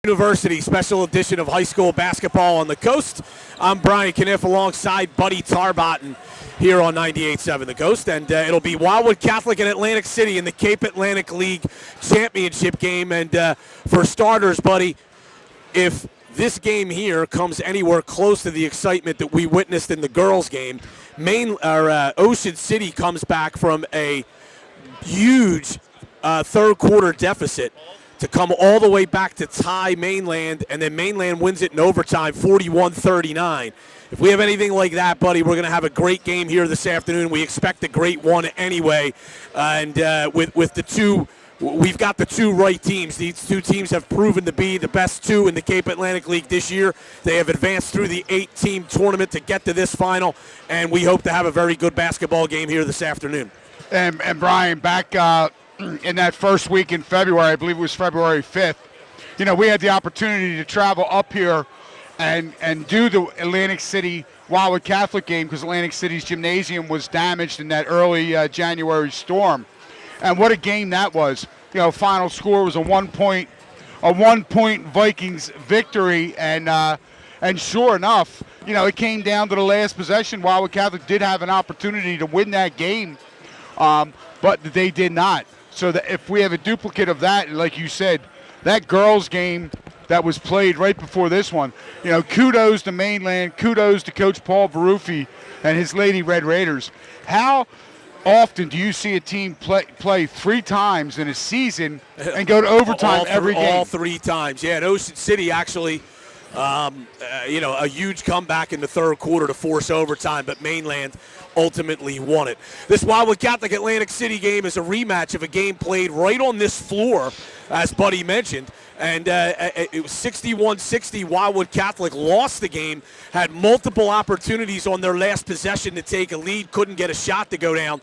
University special edition of high school basketball on the coast. I'm Brian Kniff alongside Buddy Tarbotten here on 98.7 The Coast, and it'll be Wildwood Catholic and Atlantic City in the Cape Atlantic League championship game. And for starters, Buddy, if this game here comes anywhere close to the excitement that we witnessed in the girls' game, Ocean City comes back from a huge third quarter deficit to come all the way back to tie Mainland, and then Mainland wins it in overtime, 41-39. If we have anything like that, buddy, we're going to have a great game here this afternoon. We expect a great one anyway, and with the two, we've got the two right teams. These two teams have proven to be the best two in the Cape Atlantic League this year. They have advanced through the 8-team tournament to get to this final, and we hope to have a very good basketball game here this afternoon. And Brian, back in that first week in February, I believe it was February 5th, we had the opportunity to travel up here and do the Atlantic City Wildwood Catholic game because Atlantic City's gymnasium was damaged in that early January storm. And what a game that was. Final score was a one-point Vikings victory, and sure enough, it came down to the last possession. Wildwood Catholic did have an opportunity to win that game, but they did not. So that if we have a duplicate of that, like you said, that girls' game that was played right before this one, kudos to Mainland, kudos to Coach Paul Baruffi and his Lady Red Raiders. How often do you see a team play 3 times in a season and go to overtime every game? All 3 times, yeah. At Ocean City, actually, a huge comeback in the third quarter to force overtime, but Mainland ultimately won it. This Wildwood Catholic Atlantic City game is a rematch of a game played right on this floor, as Buddy mentioned, and it was 61-60. Wildwood Catholic lost the game, had multiple opportunities on their last possession to take a lead, couldn't get a shot to go down,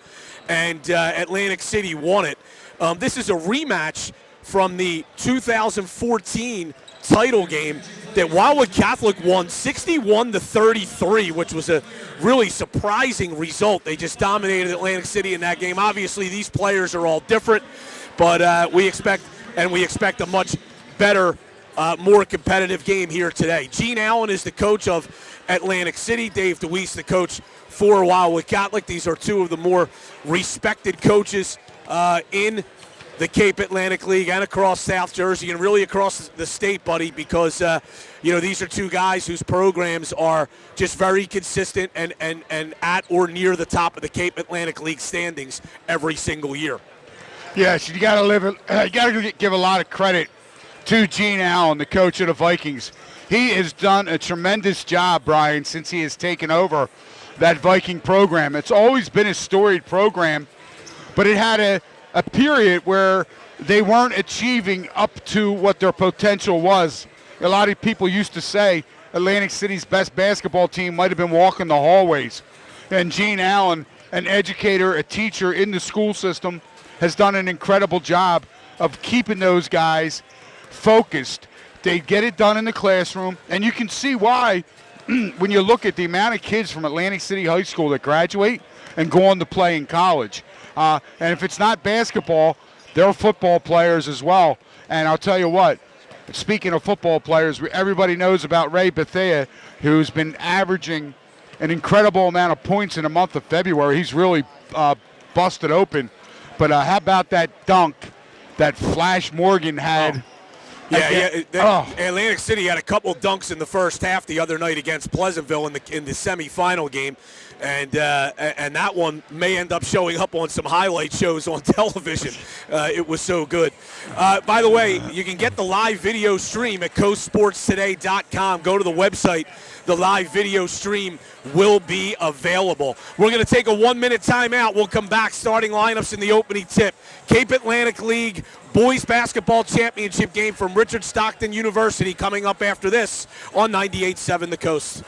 and Atlantic City won it. This is a rematch from the 2014 title game that Wildwood Catholic won 61-33, which was a really surprising result. They just dominated Atlantic City in that game. Obviously, these players are all different, but we expect a much better, more competitive game here today. Gene Allen is the coach of Atlantic City. Dave DeWeese, the coach for Wildwood Catholic. These are two of the more respected coaches in the Cape Atlantic League and across South Jersey and really across the state, buddy, because these are two guys whose programs are just very consistent and at or near the top of the Cape Atlantic League standings every single year. Yes, you got to give a lot of credit to Gene Allen, the coach of the Vikings. He has done a tremendous job, Brian, since he has taken over that Viking program. It's always been a storied program, but it had a period where they weren't achieving up to what their potential was. A lot of people used to say Atlantic City's best basketball team might have been walking the hallways. And Gene Allen, an educator, a teacher in the school system, has done an incredible job of keeping those guys focused. They get it done in the classroom, and you can see why when you look at the amount of kids from Atlantic City High School that graduate and go on to play in college. And if it's not basketball, they're football players as well. And I'll tell you what, speaking of football players, everybody knows about Ray Bethea, who's been averaging an incredible amount of points in the month of February. He's really busted open. But how about that dunk that Flash Morgan had? Atlantic City had a couple dunks in the first half the other night against Pleasantville in the semifinal game, and that one may end up showing up on some highlight shows on television. It was so good. By the way, you can get the live video stream at coastsportstoday.com. Go to the website. The live video stream will be available. We're going to take a 1-minute timeout. We'll come back, starting lineups in the opening tip. Cape Atlantic League Boys Basketball Championship game from Richard Stockton University coming up after this on 98.7 The Coast.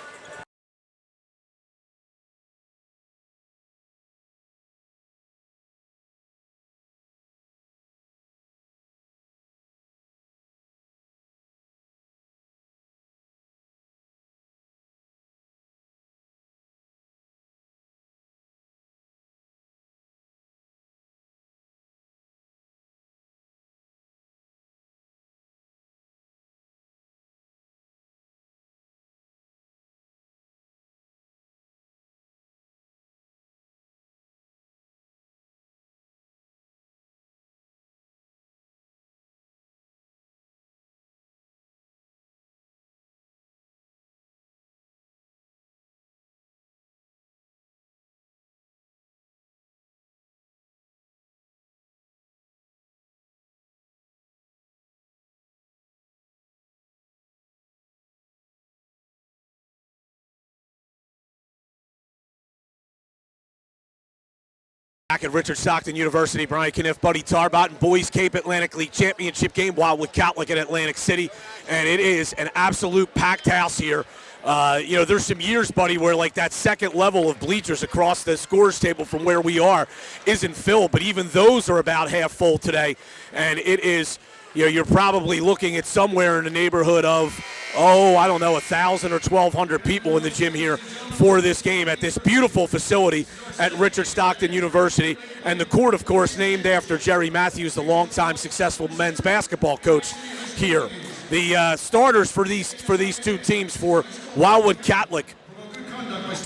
Back at Richard Stockton University, Brian Kniff, Buddy Tarbot, and Boys Cape Atlantic League Championship game, Wildwood Catholic in Atlantic City, and it is an absolute packed house here. There's some years, Buddy, where like that second level of bleachers across the scores table from where we are isn't filled, but even those are about half full today, and it is, you're probably looking at somewhere in the neighborhood of, 1,000 or 1,200 people in the gym here for this game at this beautiful facility at Richard Stockton University. And the court, of course, named after Jerry Matthews, the longtime successful men's basketball coach here. The starters for these two teams, for Wildwood Catholic,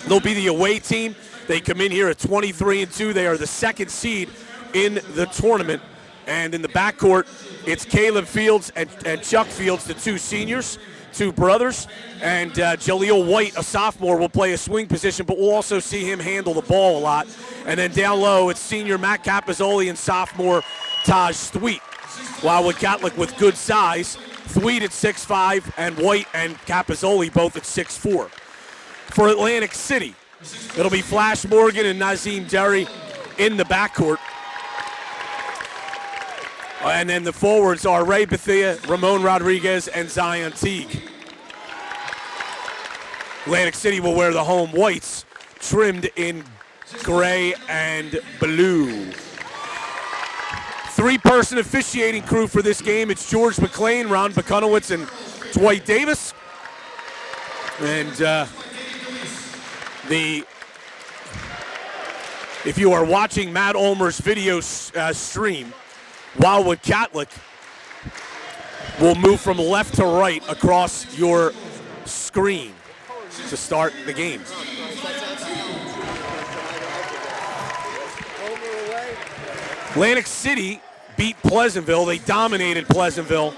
they'll be the away team. They come in here at 23-2. They are the second seed in the tournament. And in the backcourt, it's Caleb Fields and Chuck Fields, the two seniors, two brothers, and Jaleel White, a sophomore, will play a swing position, but we'll also see him handle the ball a lot. And then down low, it's senior Matt Capozzoli and sophomore Taj Thweet. Wildwood Catholic with good size, Thweet at 6'5", and White and Capozzoli both at 6'4". For Atlantic City, it'll be Flash Morgan and Nazim Derry in the backcourt. And then the forwards are Ray Bethia, Ramon Rodriguez, and Zion Teague. Atlantic City will wear the home whites, trimmed in gray and blue. Three-person officiating crew for this game. It's George McLean, Ron Bukunowitz, and Dwight Davis. And if you are watching Matt Ulmer's video stream, Wildwood Catholic will move from left to right across your screen to start the game. Atlantic City beat Pleasantville. They dominated Pleasantville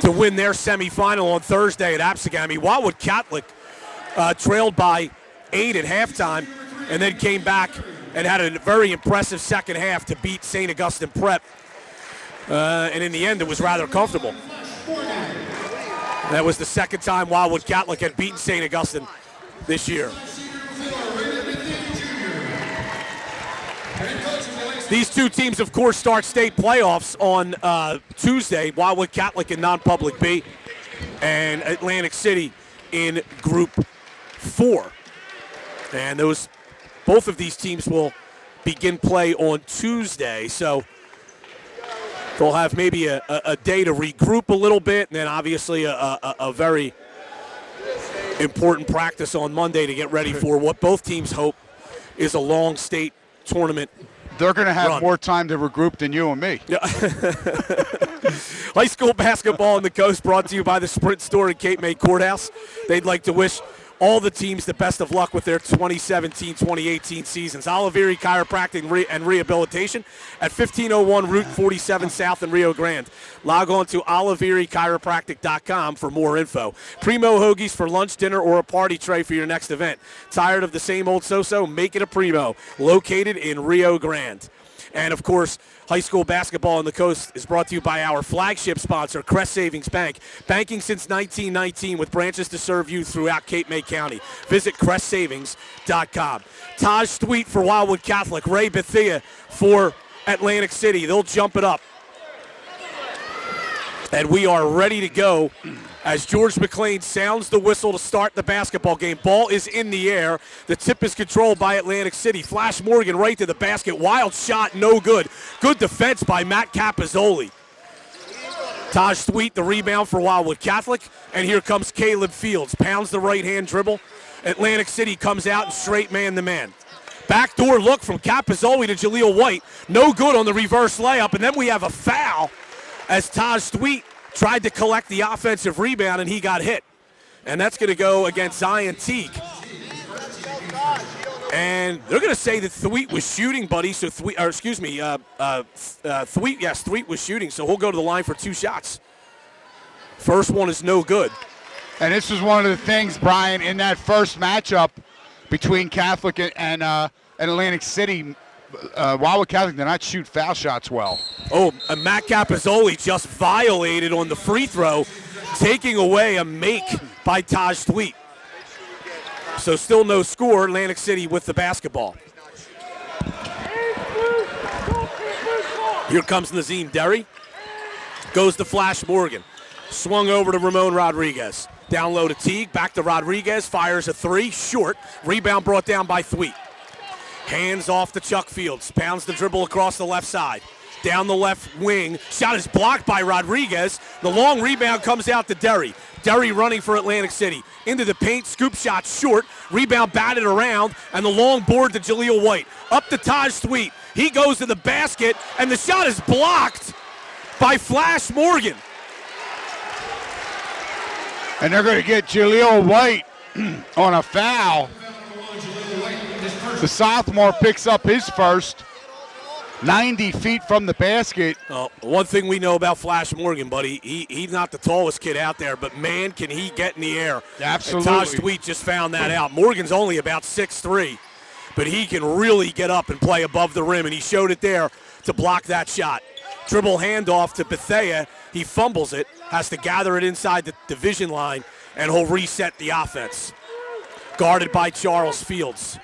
to win their semifinal on Thursday at Absegami. Wildwood Catholic trailed by 8 at halftime and then came back and had a very impressive second half to beat St. Augustine Prep. And in the end, it was rather comfortable. That was the second time Wildwood Catholic had beaten St. Augustine this year. These two teams, of course, start state playoffs on Tuesday. Wildwood Catholic in non-public B and Atlantic City in Group 4. And both of these teams will begin play on Tuesday. So they'll have maybe a day to regroup a little bit, and then obviously a very important practice on Monday to get ready for what both teams hope is a long state tournament. They're going to have run. more time to regroup than you and me. Yeah. High school basketball on the coast brought to you by the Sprint store in Cape May Courthouse. They'd like to wish all the teams the best of luck with their 2017-2018 seasons. Oliveri Chiropractic and Rehabilitation at 1501 Route 47 South in Rio Grande. Log on to oliverichiropractic.com for more info. Primo Hoagies for lunch, dinner, or a party tray for your next event. Tired of the same old so-so? Make it a Primo. Located in Rio Grande. And, of course, high school basketball on the coast is brought to you by our flagship sponsor, Crest Savings Bank. Banking since 1919 with branches to serve you throughout Cape May County. Visit crestsavings.com. Taj Thweet for Wildwood Catholic. Ray Bethia for Atlantic City. They'll jump it up. And we are ready to go as George McLean sounds the whistle to start the basketball game. Ball is in the air. The tip is controlled by Atlantic City. Flash Morgan right to the basket. Wild shot, no good. Good defense by Matt Capozzoli. Taj Thweet, the rebound for Wildwood Catholic. And here comes Caleb Fields. Pounds the right-hand dribble. Atlantic City comes out and straight man-to-man. Backdoor look from Capozzoli to Jaleel White. No good on the reverse layup. And then we have a foul as Taj Thweet tried to collect the offensive rebound, and he got hit. And that's going to go against Zion Teague. And they're going to say that Thweet was shooting, buddy. So Thweet was shooting. So he'll go to the line for 2 shots. First one is no good. And this is one of the things, Brian, in that first matchup between Catholic and Atlantic City. Wildwood Catholic did not shoot foul shots well. Oh, and Matt Capozzoli just violated on the free throw, taking away a make by Taj Thweet. So still no score. Atlantic City with the basketball. Here comes Nazim Derry. Goes to Flash Morgan. Swung over to Ramon Rodriguez. Down low to Teague. Back to Rodriguez. Fires a three. Short. Rebound brought down by Thweet. Hands off to Chuck Fields. Pounds the dribble across the left side. Down the left wing. Shot is blocked by Rodriguez. The long rebound comes out to Derry. Derry running for Atlantic City. Into the paint. Scoop shot short. Rebound batted around. And the long board to Jaleel White. Up to Taj Thweet. He goes to the basket. And the shot is blocked by Flash Morgan. And they're going to get Jaleel White on a foul. The sophomore picks up his first. 90 feet from the basket. One thing we know about Flash Morgan, buddy, he's not the tallest kid out there, but man, can he get in the air. Absolutely. And Taj Thweet just found that out. Morgan's only about 6'3", but he can really get up and play above the rim, and he showed it there to block that shot. Dribble handoff to Bethea. He fumbles it, has to gather it inside the division line, and he'll reset the offense. Guarded by Charles Fields.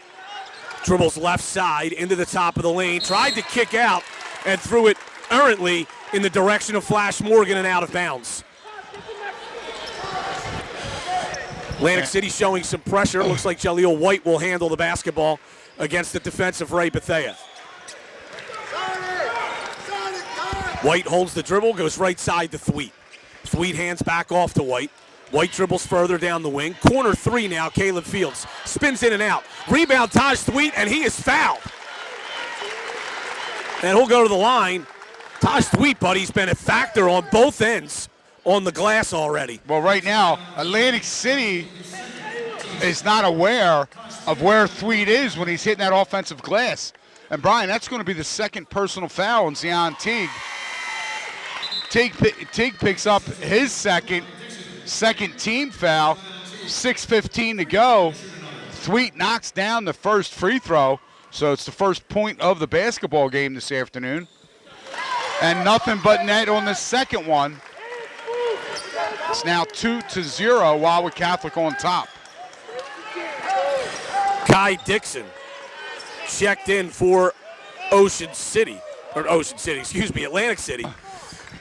Dribbles left side into the top of the lane. Tried to kick out and threw it errantly in the direction of Flash Morgan and out of bounds. Atlantic City showing some pressure. Looks like Jaleel White will handle the basketball against the defensive Ray Bethea. White holds the dribble, goes right side to Thweet. Thweet hands back off to White. White dribbles further down the wing. Corner three now, Caleb Fields. Spins in and out. Rebound, Taj Thweet, and he is fouled. And he'll go to the line. Taj Thweet, buddy's been a factor on both ends on the glass already. Well, right now, Atlantic City is not aware of where Thweet is when he's hitting that offensive glass. And, Brian, that's going to be the second personal foul on Zion Teague. Teague picks up his second team foul, 6:15 to go. Thweet knocks down the first free throw, so it's the first point of the basketball game this afternoon. And nothing but net on the second one. It's now 2-0, Wildwood Catholic on top. Kai Dixon checked in for Atlantic City,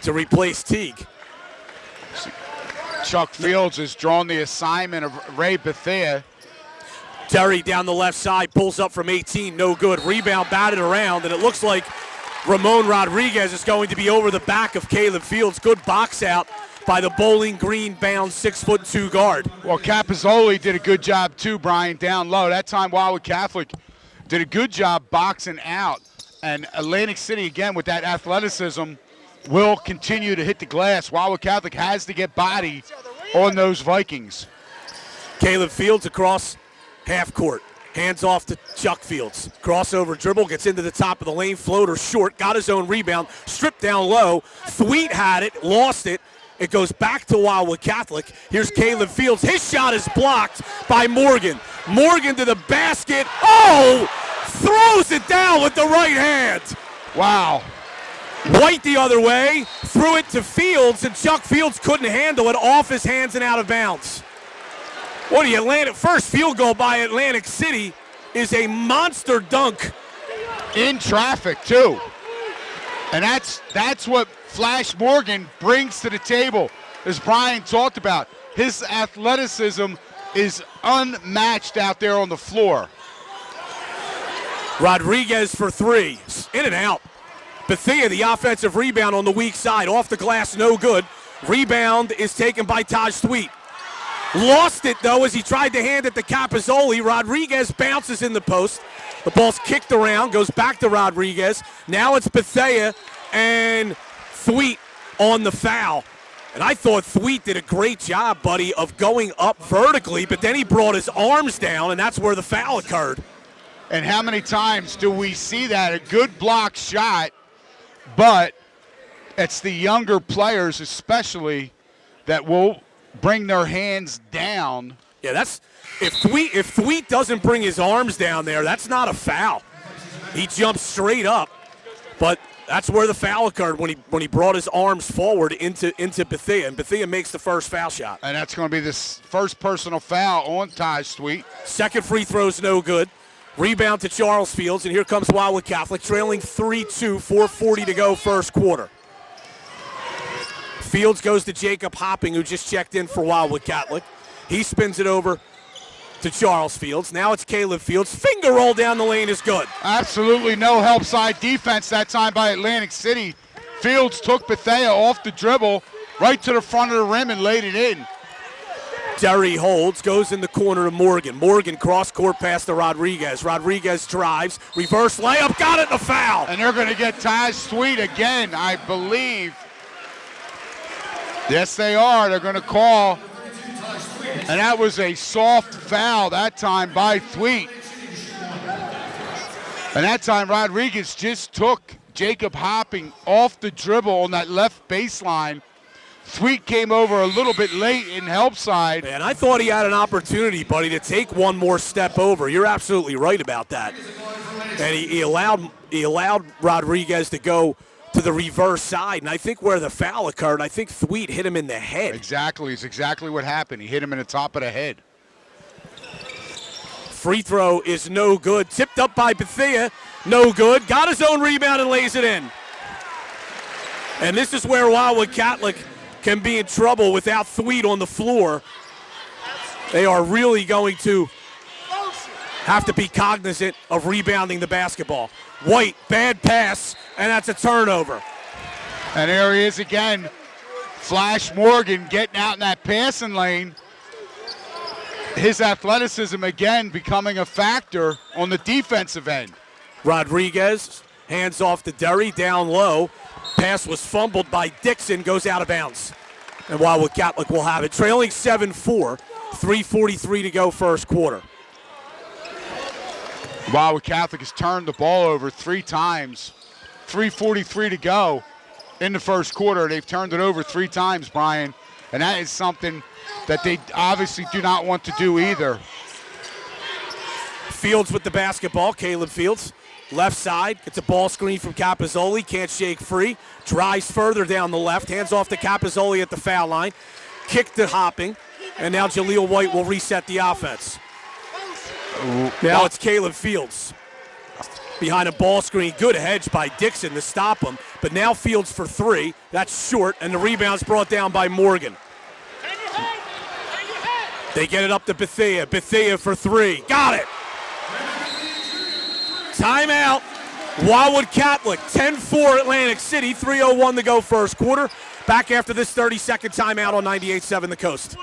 to replace Teague. Chuck Fields has drawn the assignment of Ray Bethea. Derry down the left side, pulls up from 18, no good. Rebound batted around, and it looks like Ramon Rodriguez is going to be over the back of Caleb Fields. Good box out by the Bowling Green bound 6'2" guard. Well, Capizzoli did a good job too, Brian, down low. That time Wildwood Catholic did a good job boxing out. And Atlantic City, again, with that athleticism, will continue to hit the glass. Wildwood Catholic has to get body on those Vikings. Caleb Fields across half court. Hands off to Chuck Fields. Crossover dribble, gets into the top of the lane. Floater short, got his own rebound. Stripped down low. Thweet had it, lost it. It goes back to Wildwood Catholic. Here's Caleb Fields. His shot is blocked by Morgan. Morgan to the basket. Oh! Throws it down with the right hand. Wow. White the other way. Threw it to Fields, and Chuck Fields couldn't handle it. Off his hands and out of bounds. What the Atlantic first field goal by Atlantic City is a monster dunk. In traffic, too. And that's what Flash Morgan brings to the table, as Brian talked about. His athleticism is unmatched out there on the floor. Rodriguez for three. In and out. Bethea, the offensive rebound on the weak side. Off the glass, no good. Rebound is taken by Taj Thweet. Lost it, though, as he tried to hand it to Capizzoli. Rodriguez bounces in the post. The ball's kicked around, goes back to Rodriguez. Now it's Bethea and Thweet on the foul. And I thought Thweet did a great job, buddy, of going up vertically, but then he brought his arms down, and that's where the foul occurred. And how many times do we see that? A good block shot, but it's the younger players especially that will bring their hands down. Yeah, that's if Thweet doesn't bring his arms down there, that's not a foul. He jumps straight up, but that's where the foul occurred when he brought his arms forward into Bethea, and Bethea makes the first foul shot. And that's going to be the first personal foul on Taj Thweet. Second free throw's no good. Rebound to Charles Fields, and here comes Wildwood Catholic, trailing 3-2, 4:40 to go first quarter. Fields goes to Jacob Hopping, who just checked in for Wildwood Catholic. He spins it over to Charles Fields. Now it's Caleb Fields. Finger roll down the lane is good. Absolutely no help side defense that time by Atlantic City. Fields took Bethea off the dribble right to the front of the rim and laid it in. Derry holds, goes in the corner to Morgan. Morgan cross-court pass to Rodriguez. Rodriguez drives, reverse layup, got it, and a foul. And they're going to get Taj Sweet again, I believe. Yes, they are. They're going to call. And that was a soft foul that time by Thweet. And that time Rodriguez just took Jacob Hopping off the dribble on that left baseline. Thweet came over a little bit late in help side. And I thought he had an opportunity, buddy, to take one more step over. You're absolutely right about that. And he allowed Rodriguez to go to the reverse side. And I think where the foul occurred, I think Thweet hit him in the head. Exactly. It's exactly what happened. He hit him in the top of the head. Free throw is no good. Tipped up by Bethea. No good. Got his own rebound and lays it in. And this is where Wildwood Catholic can be in trouble without Thweet on the floor. They are really going to have to be cognizant of rebounding the basketball. White, bad pass, and that's a turnover. And there he is again. Flash Morgan getting out in that passing lane. His athleticism again becoming a factor on the defensive end. Rodriguez, hands off to Derry, down low. Pass was fumbled by Dixon, goes out of bounds. And Wildwood Catholic will have it. Trailing 7-4, 3:43 to go first quarter. Wildwood Catholic has turned the ball over 3 times. 3:43 to go in the first quarter. They've turned it over 3 times, Brian. And that is something that they obviously do not want to do either. Fields with the basketball, Caleb Fields. Left side, gets a ball screen from Capozzoli, can't shake free. Drives further down the left, hands off to Capozzoli at the foul line. Kick to Hopping, and now Jaleel White will reset the offense. Now it's Caleb Fields. Behind a ball screen, good hedge by Dixon to stop him. But now Fields for 3, that's short, and the rebound's brought down by Morgan. They get it up to Bethea. Bethea for 3, got it. Timeout. Wildwood Catholic, 10-4 Atlantic City, 3:01 to go first quarter. Back after this 30-second timeout on 98.7 The Coast.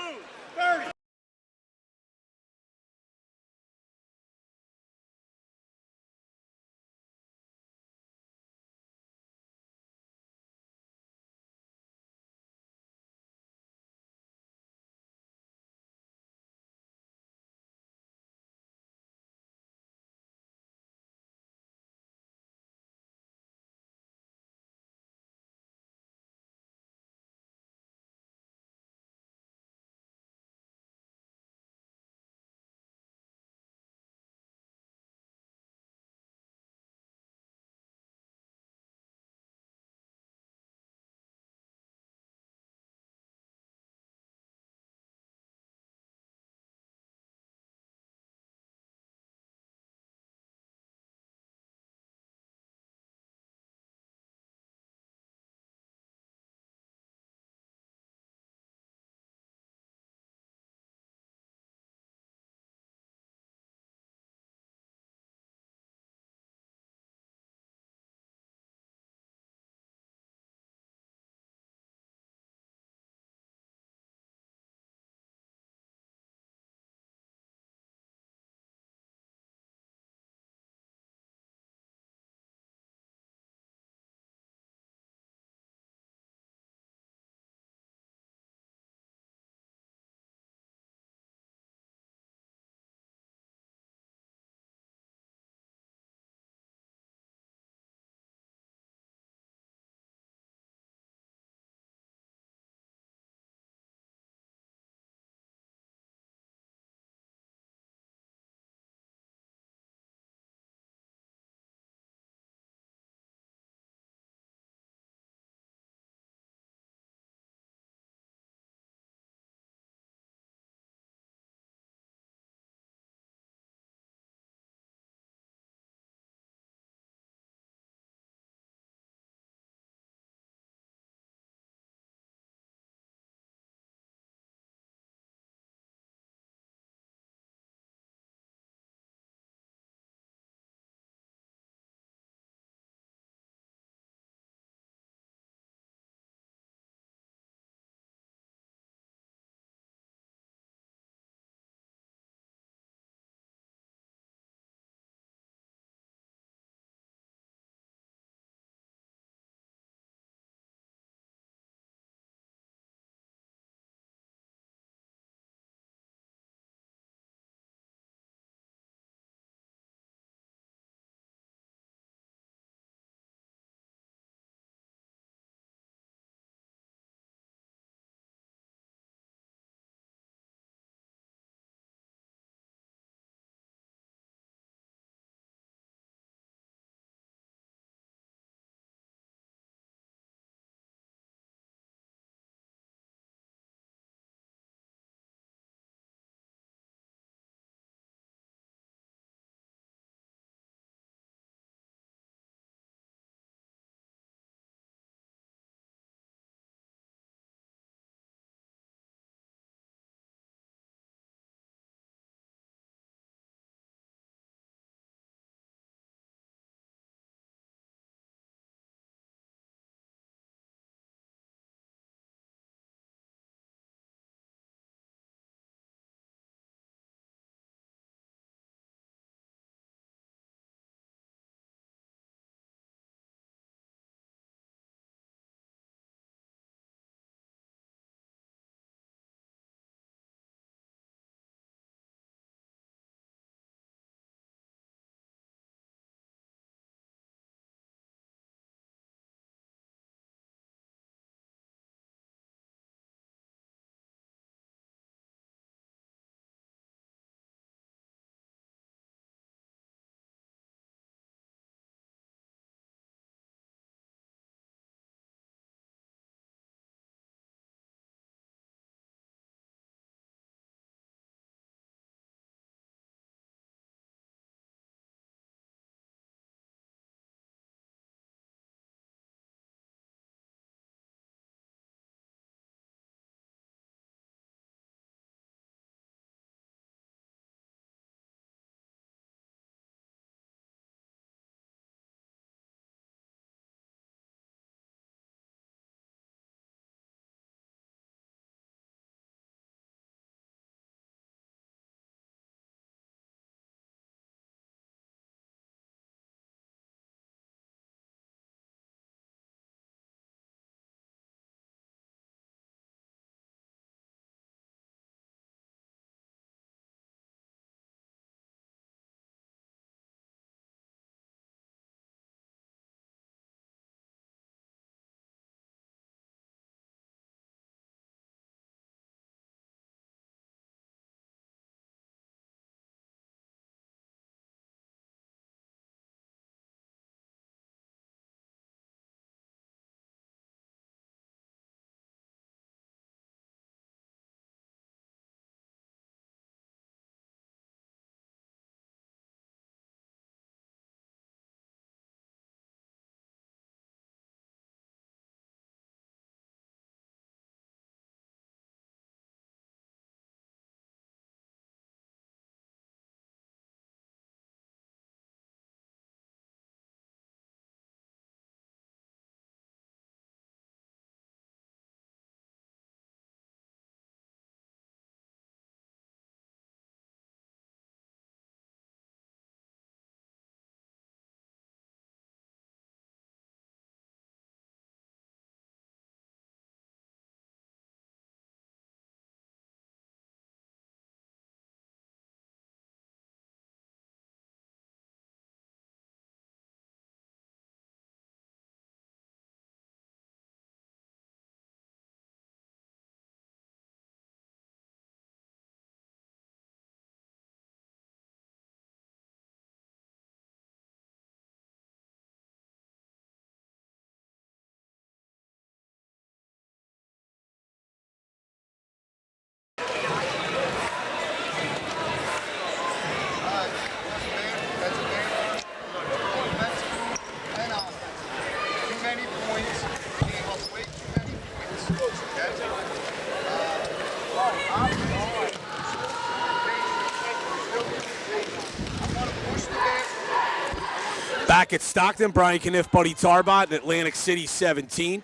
Back at Stockton, Brian Kniff, Buddy Tarbot, and Atlantic City 17.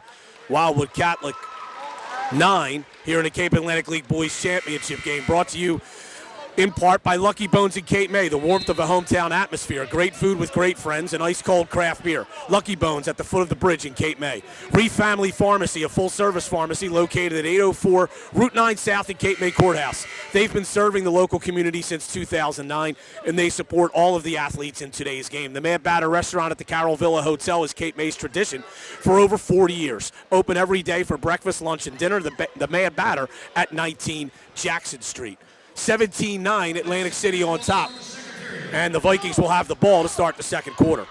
Wildwood Catholic 9 here in the Cape Atlantic League Boys Championship game. Brought to you in part by Lucky Bones in Cape May, the warmth of a hometown atmosphere. Great food with great friends and ice-cold craft beer. Lucky Bones at the foot of the bridge in Cape May. Reef Family Pharmacy, a full-service pharmacy located at 804 Route 9 South in Cape May Courthouse. They've been serving the local community since 2009, and they support all of the athletes in today's game. The Mad Batter Restaurant at the Carroll Villa Hotel is Cape May's tradition for over 40 years. Open every day for breakfast, lunch, and dinner. The Mad Batter at 19 Jackson Street. 17-9, Atlantic City on top. And the Vikings will have the ball to start the second quarter.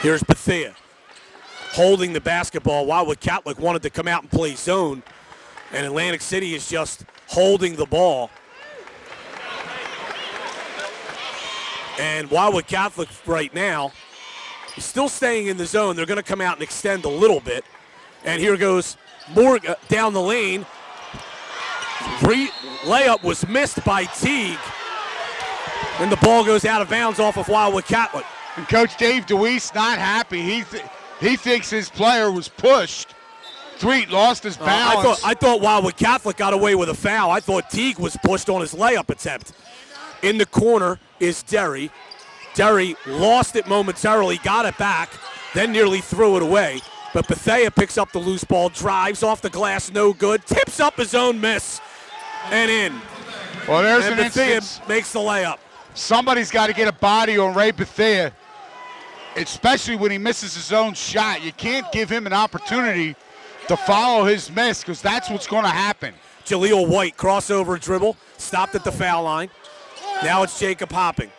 Here's Bethea holding the basketball. Wildwood Catholic wanted to come out and play zone, and Atlantic City is just holding the ball. And Wildwood Catholic right now is still staying in the zone. They're going to come out and extend a little bit. And here goes Morgan down the lane. Layup was missed by Teague. And the ball goes out of bounds off of Wildwood Catholic. And Coach Dave DeWeese not happy. He thinks his player was pushed. Threet lost his balance. I thought Wildwood Catholic got away with a foul. I thought Teague was pushed on his layup attempt. In the corner is Derry. Derry lost it momentarily, got it back, then nearly threw it away. But Bethea picks up the loose ball, drives off the glass, no good, tips up his own miss, and in. Well, there's and an Bethea instance. Makes the layup. Somebody's got to get a body on Ray Bethea, especially when he misses his own shot. You can't give him an opportunity to follow his miss, because that's what's going to happen. Jaleel White, crossover dribble, stopped at the foul line. Now it's Jacob Hopping.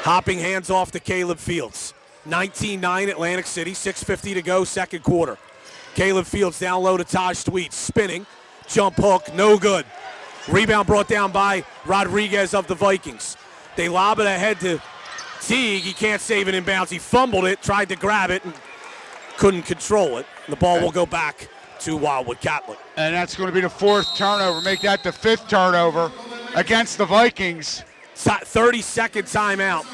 Hopping hands off to Caleb Fields. 19-9 Atlantic City, 6:50 to go, second quarter. Caleb Fields down low to Taj Sweet, spinning, jump hook, no good. Rebound brought down by Rodriguez of the Vikings. They lob it ahead to Teague. He can't save it in bounds. He fumbled it, tried to grab it, and couldn't control it. The ball will go back to Wildwood Catholic. And that's going to be the fourth turnover. Make that the fifth turnover against the Vikings. 30-second timeout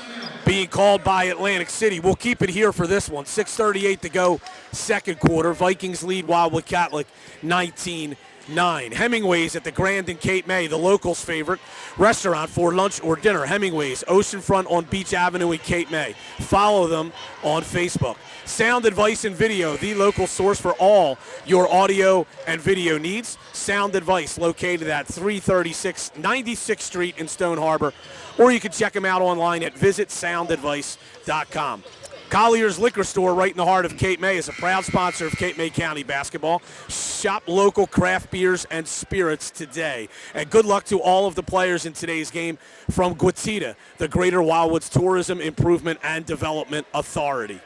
being called by Atlantic City. We'll keep it here for this one. 6:38 to go, second quarter. Vikings lead Wildwood Catholic 19-9. Hemingway's at the Grand in Cape May, the locals' favorite restaurant for lunch or dinner. Hemingway's, oceanfront on Beach Avenue in Cape May. Follow them on Facebook. Sound Advice and Video, the local source for all your audio and video needs. Sound Advice, located at 336 96th Street in Stone Harbor, or you can check them out online at visitsoundadvice.com. Collier's Liquor Store, right in the heart of Cape May, is a proud sponsor of Cape May County basketball. Shop local craft beers and spirits today. And good luck to all of the players in today's game from GWTIDA, the Greater Wildwoods Tourism Improvement and Development Authority.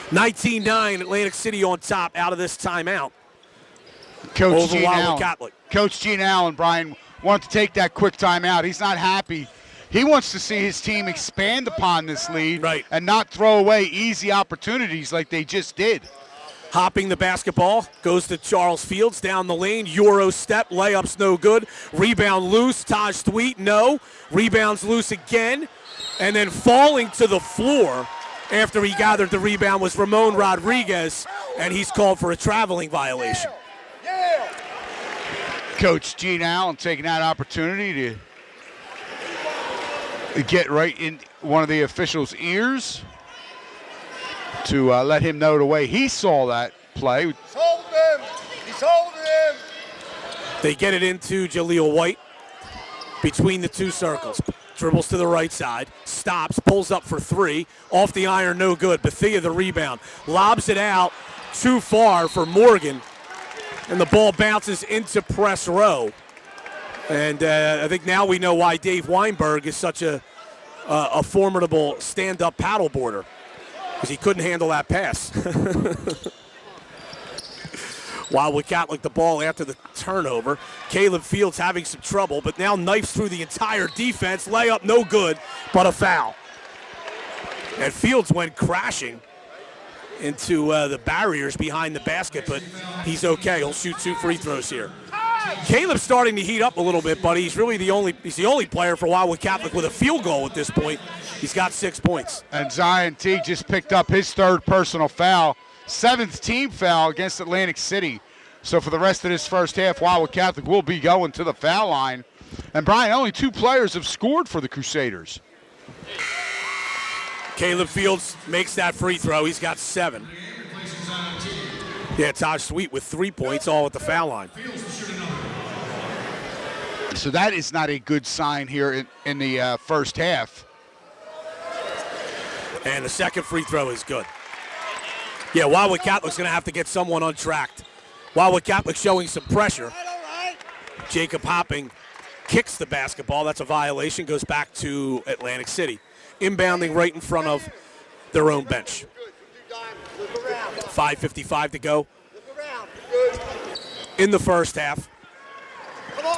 19-9, Atlantic City on top out of this timeout. Coach Gene Wildwood Catholic. Coach Gene Allen, Brian, wanted to take that quick timeout. He's not happy. He wants to see his team expand upon this lead, right, and not throw away easy opportunities like they just did. Hopping the basketball, goes to Charles Fields down the lane. Euro step, layup's no good. Rebound loose, Taj Thweet, no. Rebounds loose again, and then falling to the floor after he gathered the rebound was Ramon Rodriguez, and he's called for a traveling violation. Coach Gene Allen taking that opportunity to get right in one of the officials' ears to let him know the way he saw that play. He's holding him. He's holding him. They get it into Jaleel White between the two circles. Dribbles to the right side, stops, pulls up for three. Off the iron, no good. Bethea the rebound. Lobs it out too far for Morgan. And the ball bounces into press row. And I think now we know why Dave Weinberg is such a formidable stand-up paddleboarder, because he couldn't handle that pass. Wildwood Catholic the ball after the turnover. Caleb Fields having some trouble, but now knifes through the entire defense. Layup no good, but a foul. And Fields went crashing into the barriers behind the basket, but he's okay. He'll shoot 2 free throws here. Caleb's starting to heat up a little bit, buddy. He's the only player for Wildwood Catholic with a field goal at this point. He's got 6 points. And Zion T just picked up his 3rd personal foul, 7th team foul against Atlantic City. So for the rest of this first half, Wildwood Catholic will be going to the foul line. And Brian, only 2 players have scored for the Crusaders. Caleb Fields makes that free throw. He's got 7. Yeah, Taj Sweet with 3 points, all at the foul line. So that is not a good sign here in the first half. And the second free throw is good. Yeah, Wildwood Catholic's going to have to get someone untracked. Wildwood Catholic showing some pressure. Jacob Hopping kicks the basketball. That's a violation. Goes back to Atlantic City. Inbounding right in front of their own bench. 5:55 to go in the first half.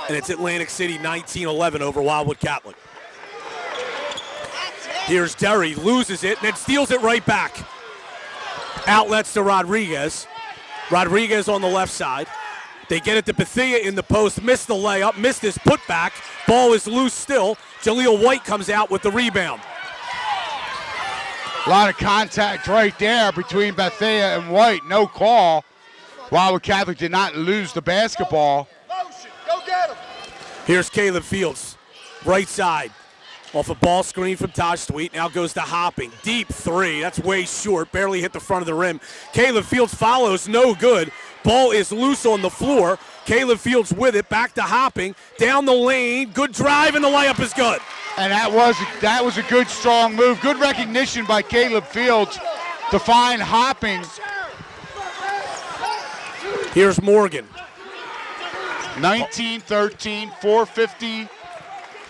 And it's Atlantic City 19-11 over Wildwood Catholic. Here's Derry, loses it, and then steals it right back. Outlets to Rodriguez. Rodriguez on the left side. They get it to Bethia in the post, missed the layup, missed his putback. Ball is loose still. Jaleel White comes out with the rebound. A lot of contact right there between Bethia and White. No call. Wildwood Catholic did not lose the basketball. Go get him. Here's Caleb Fields, right side. Off a ball screen from Taj Sweet. Now goes to Hopping. Deep 3. That's way short. Barely hit the front of the rim. Caleb Fields follows. No good. Ball is loose on the floor. Caleb Fields with it. Back to Hopping. Down the lane. Good drive, and the layup is good. And that was a good, strong move. Good recognition by Caleb Fields to find Hopping. Here's Morgan. 19-13, 4:50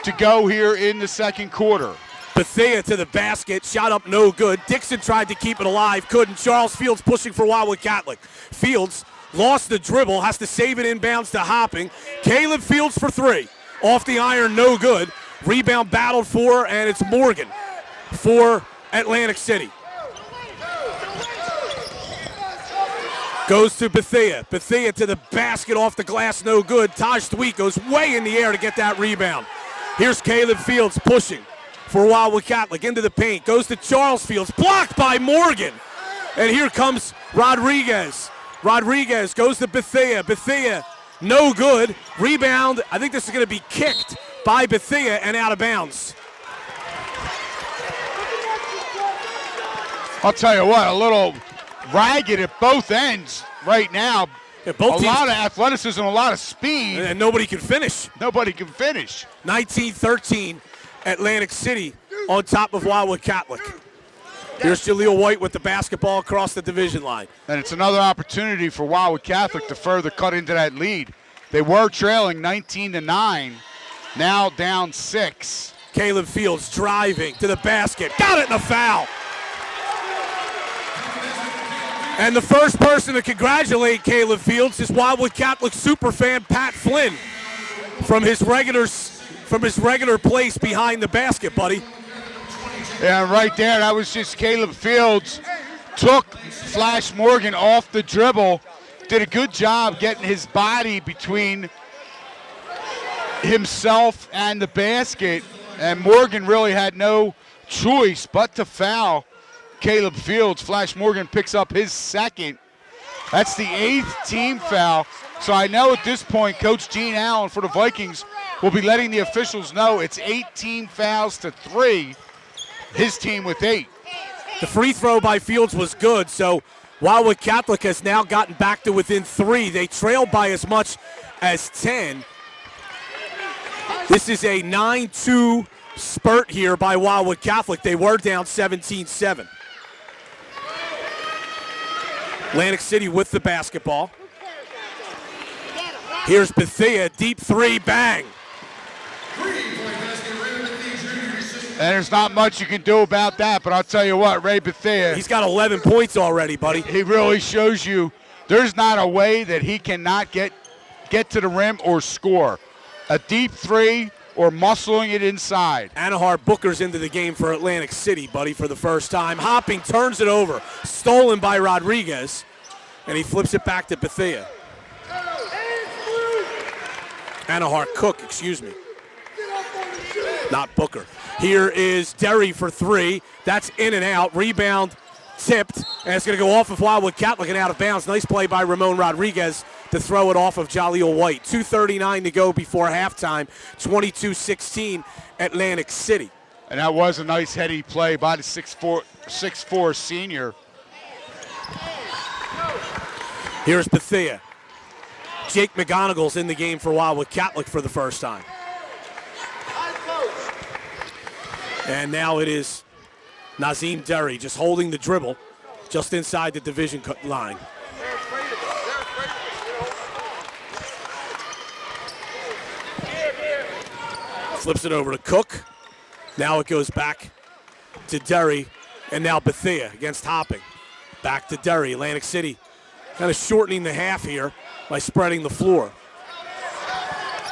to go here in the second quarter. Bethia to the basket, shot up no good. Dixon tried to keep it alive, couldn't. Charles Fields pushing for Wildwood Catholic. Fields lost the dribble, has to save it inbounds to Hopping. Caleb Fields for 3. Off the iron, no good. Rebound battled for, and it's Morgan for Atlantic City. Goes to Bethia. Bethia to the basket, off the glass, no good. Taj Sweet goes way in the air to get that rebound. Here's Caleb Fields pushing for Wildwood Catholic into the paint. Goes to Charles Fields, blocked by Morgan. And here comes Rodriguez. Rodriguez goes to Bethia. Bethia, no good. Rebound, I think this is going to be kicked by Bethia and out of bounds. I'll tell you what, a little ragged at both ends right now. Yeah, both a lot of athleticism, a lot of speed. And nobody can finish. Nobody can finish. 19-13, Atlantic City on top of Wildwood Catholic. Here's Jaleel White with the basketball across the division line. And it's another opportunity for Wildwood Catholic to further cut into that lead. They were trailing 19-9, now down 6. Caleb Fields driving to the basket. Got it in a foul. And the first person to congratulate Caleb Fields is Wildwood Catholic superfan Pat Flynn from his regular place behind the basket, buddy. Yeah, right there, that was just Caleb Fields. Took Flash Morgan off the dribble. Did a good job getting his body between himself and the basket. And Morgan really had no choice but to foul Caleb Fields. Flash Morgan picks up his 2nd. That's the 8th team foul. So I know at this point, Coach Gene Allen for the Vikings will be letting the officials know it's 18 fouls to 3. His team with 8. The free throw by Fields was good, so Wildwood Catholic has now gotten back to within 3. They trailed by as much as 10. This is a 9-2 spurt here by Wildwood Catholic. They were down 17-7. Atlantic City with the basketball. Here's Bethia, deep 3, bang. And there's not much you can do about that, but I'll tell you what, Ray Bethia. He's got 11 points already, buddy. He really shows you there's not a way that he cannot get to the rim or score. A deep 3 or muscling it inside. Anahar Booker's into the game for Atlantic City, buddy, for the first time. Hopping, turns it over. Stolen by Rodriguez, and he flips it back to Bethea. Anahar Cook, excuse me. Not Booker. Here is Derry for three. That's in and out. Rebound tipped, and it's going to go off of Wildwood Catholic and out of bounds. Nice play by Ramon Rodriguez to throw it off of Jaleel White. 2:39 to go before halftime. 22-16 Atlantic City. And that was a nice heady play by the 6'4" senior. Here's Bethea. Jake McGonigal's in the game for Wildwood Catholic for the first time. And now it is Nazim Derry just holding the dribble just inside the division line. Flips it over to Cook. Now it goes back to Derry, and now Bethea against Hopping. Back to Derry. Atlantic City kind of shortening the half here by spreading the floor.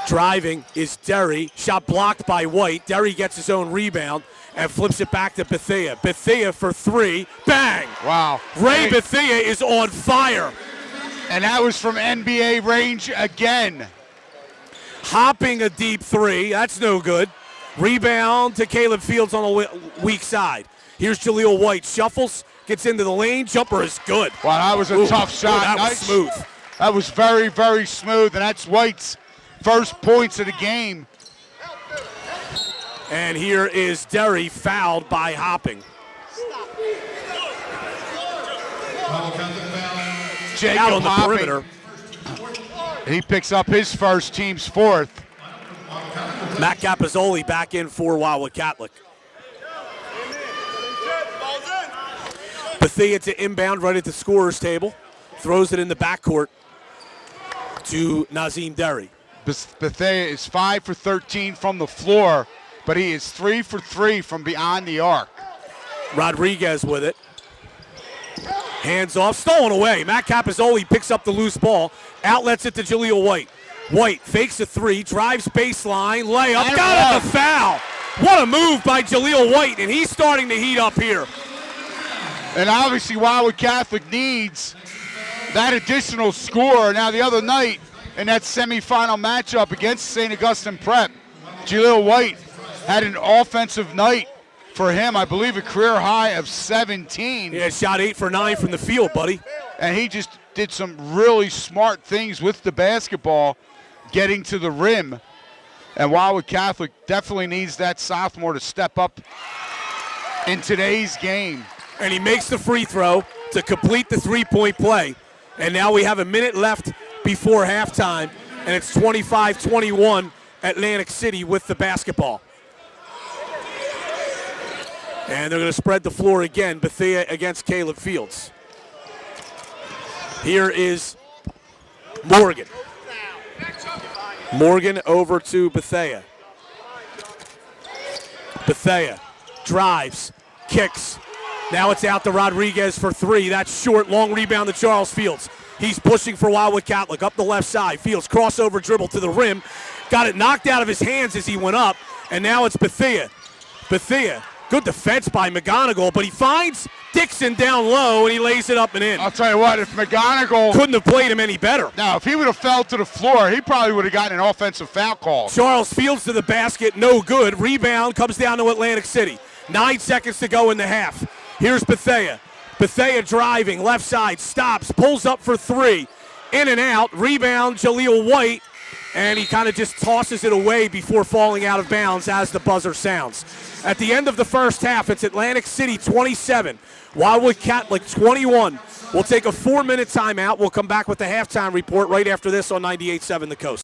Driving is Derry. Shot blocked by White. Derry gets his own rebound and flips it back to Bethea. Bethea for three. Bang! Wow. Ray Bethea is on fire. And that was from NBA range again. Hopping a deep three. That's no good. Rebound to Caleb Fields on the weak side. Here's Jaleel White. Shuffles, gets into the lane. Jumper is good. Wow, that was a tough shot. That nice. was smooth. That was very, very smooth, and that's White's first points of the game. And here is Derry fouled by Hopping. Jacob Out on the Hopping, perimeter. he picks up his first, team's fourth. Matt Capozzoli back in for Wildwood Catholic. Bethea to inbound right at the scorer's table. Throws it in the backcourt to Nazim Derry. Bethea is 5 for 13 from the floor, but he is 3 for 3 from beyond the arc. Rodriguez with it. Hands off, stolen away. Matt Capozzoli picks up the loose ball, outlets it to Jaleel White. White fakes a three, drives baseline, layup, got it, the foul. What a move by Jaleel White, and he's starting to heat up here. And obviously Wildwood Catholic needs that additional score. Now the other night in that semifinal matchup against St. Augustine Prep, Jaleel White had an offensive night for him, I believe a career high of 17. Yeah, shot 8 for 9 from the field, buddy. And he just did some really smart things with the basketball, getting to the rim. And Wildwood Catholic definitely needs that sophomore to step up in today's game. And he makes the free throw to complete the three-point play. And now we have a minute left before halftime, and it's 25-21 Atlantic City with the basketball. And they're going to spread the floor again, Bethea against Caleb Fields. Here is Morgan. Morgan over to Bethea. Bethea drives, kicks. Now it's out to Rodriguez for three. That's short, long rebound to Charles Fields. He's pushing for Wildwood Catholic up the left side. Fields crossover dribble to the rim. Got it knocked out of his hands as he went up. And now it's Bethea. Bethea, good defense by McGonigal, but he finds Dixon down low and he lays it up and in. I'll tell you what, if McGonigal Couldn't have played him any better. Now, if he would have fell to the floor, he probably would have gotten an offensive foul call. Charles Fields to the basket, no good. Rebound comes down to Atlantic City. 9 seconds to go in the half. Here's Bethea. Bethea driving, left side, stops, pulls up for three. In and out, rebound, Jaleel White, and he kind of just tosses it away before falling out of bounds as the buzzer sounds. At the end of the first half, it's Atlantic City 27, Wildwood Catholic 21. We'll take a 4-minute timeout. We'll come back with the halftime report right after this on 98.7 The Coast.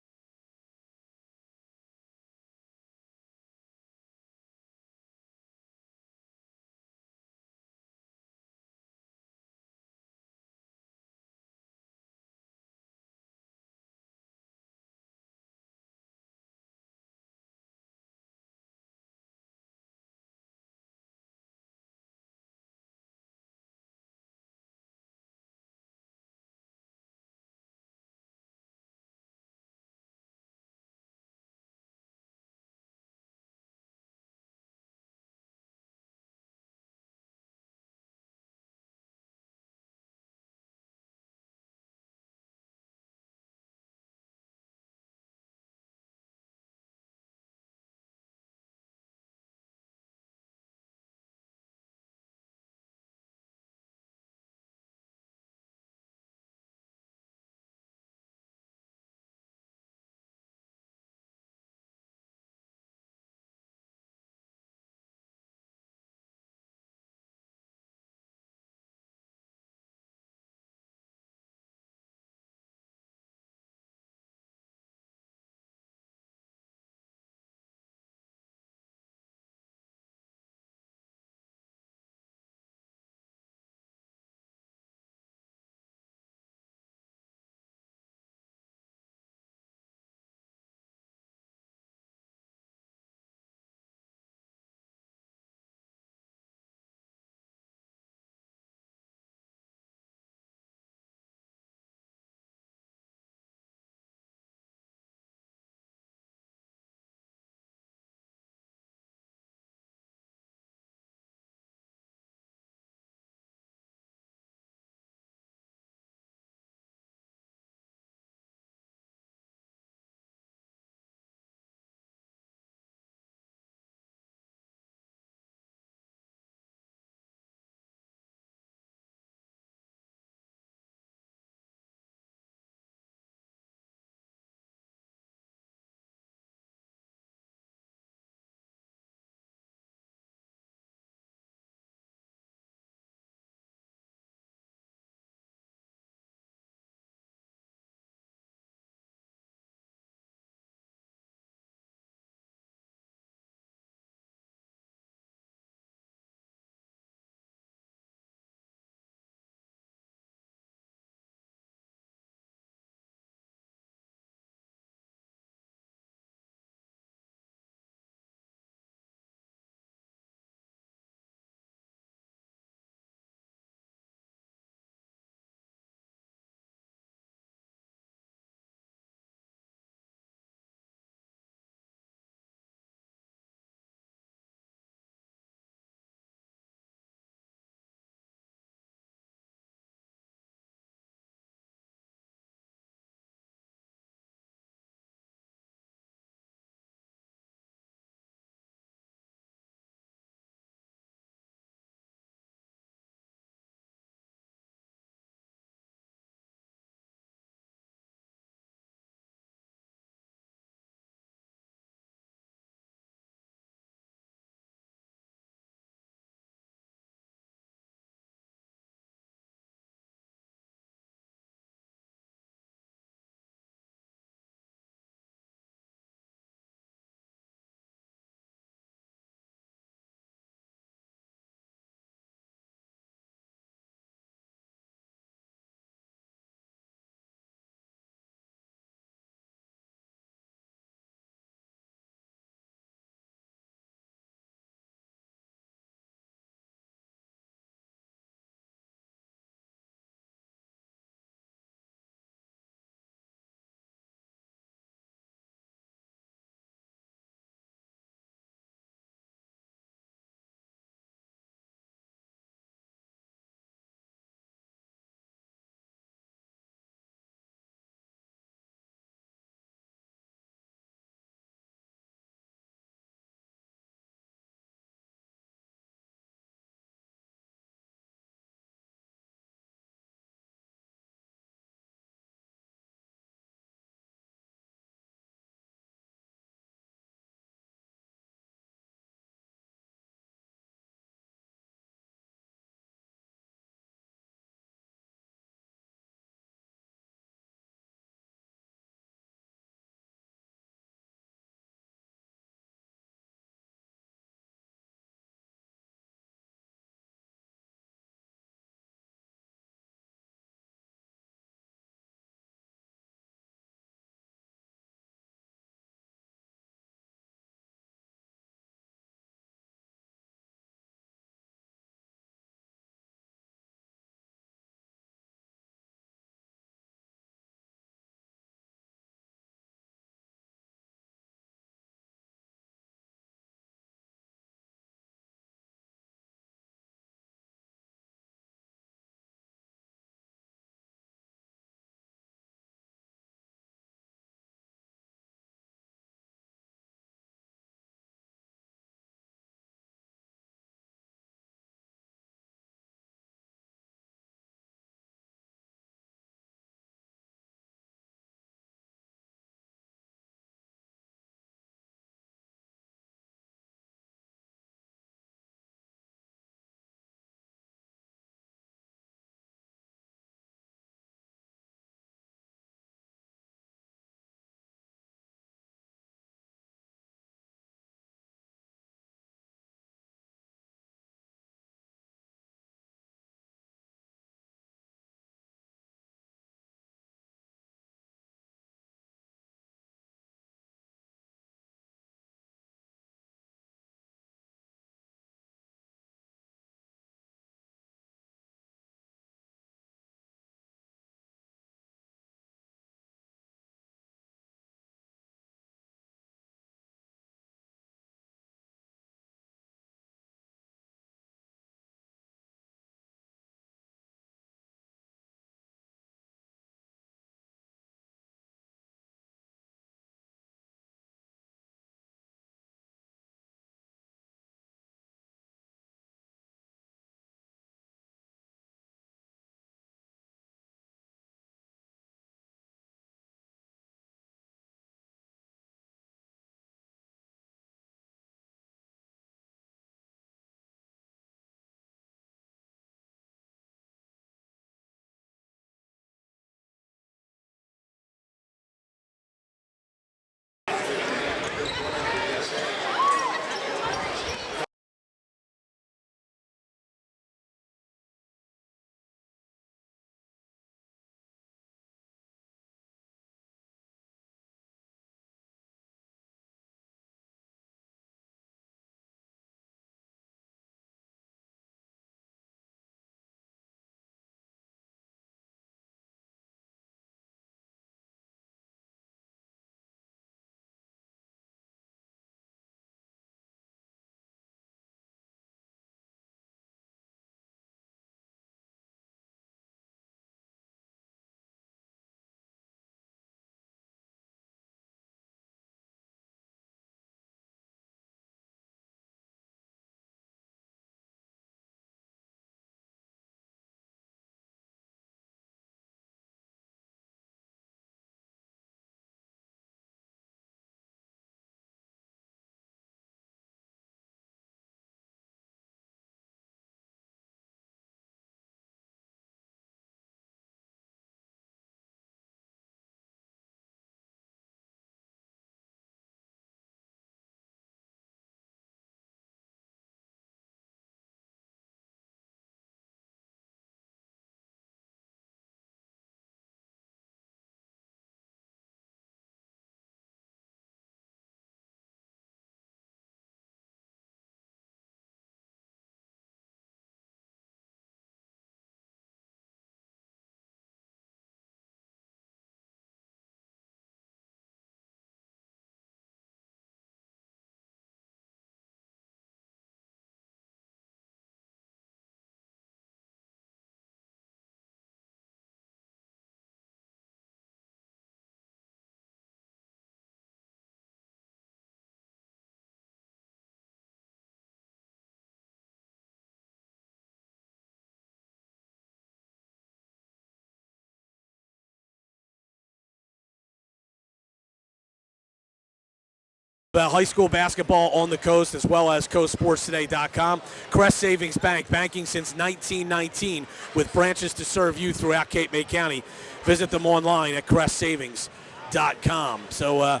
high school basketball on the coast, as well as coastsportstoday.com. Crest Savings Bank, banking since 1919 with branches to serve you throughout Cape May County. Visit them online at crestsavings.com. So,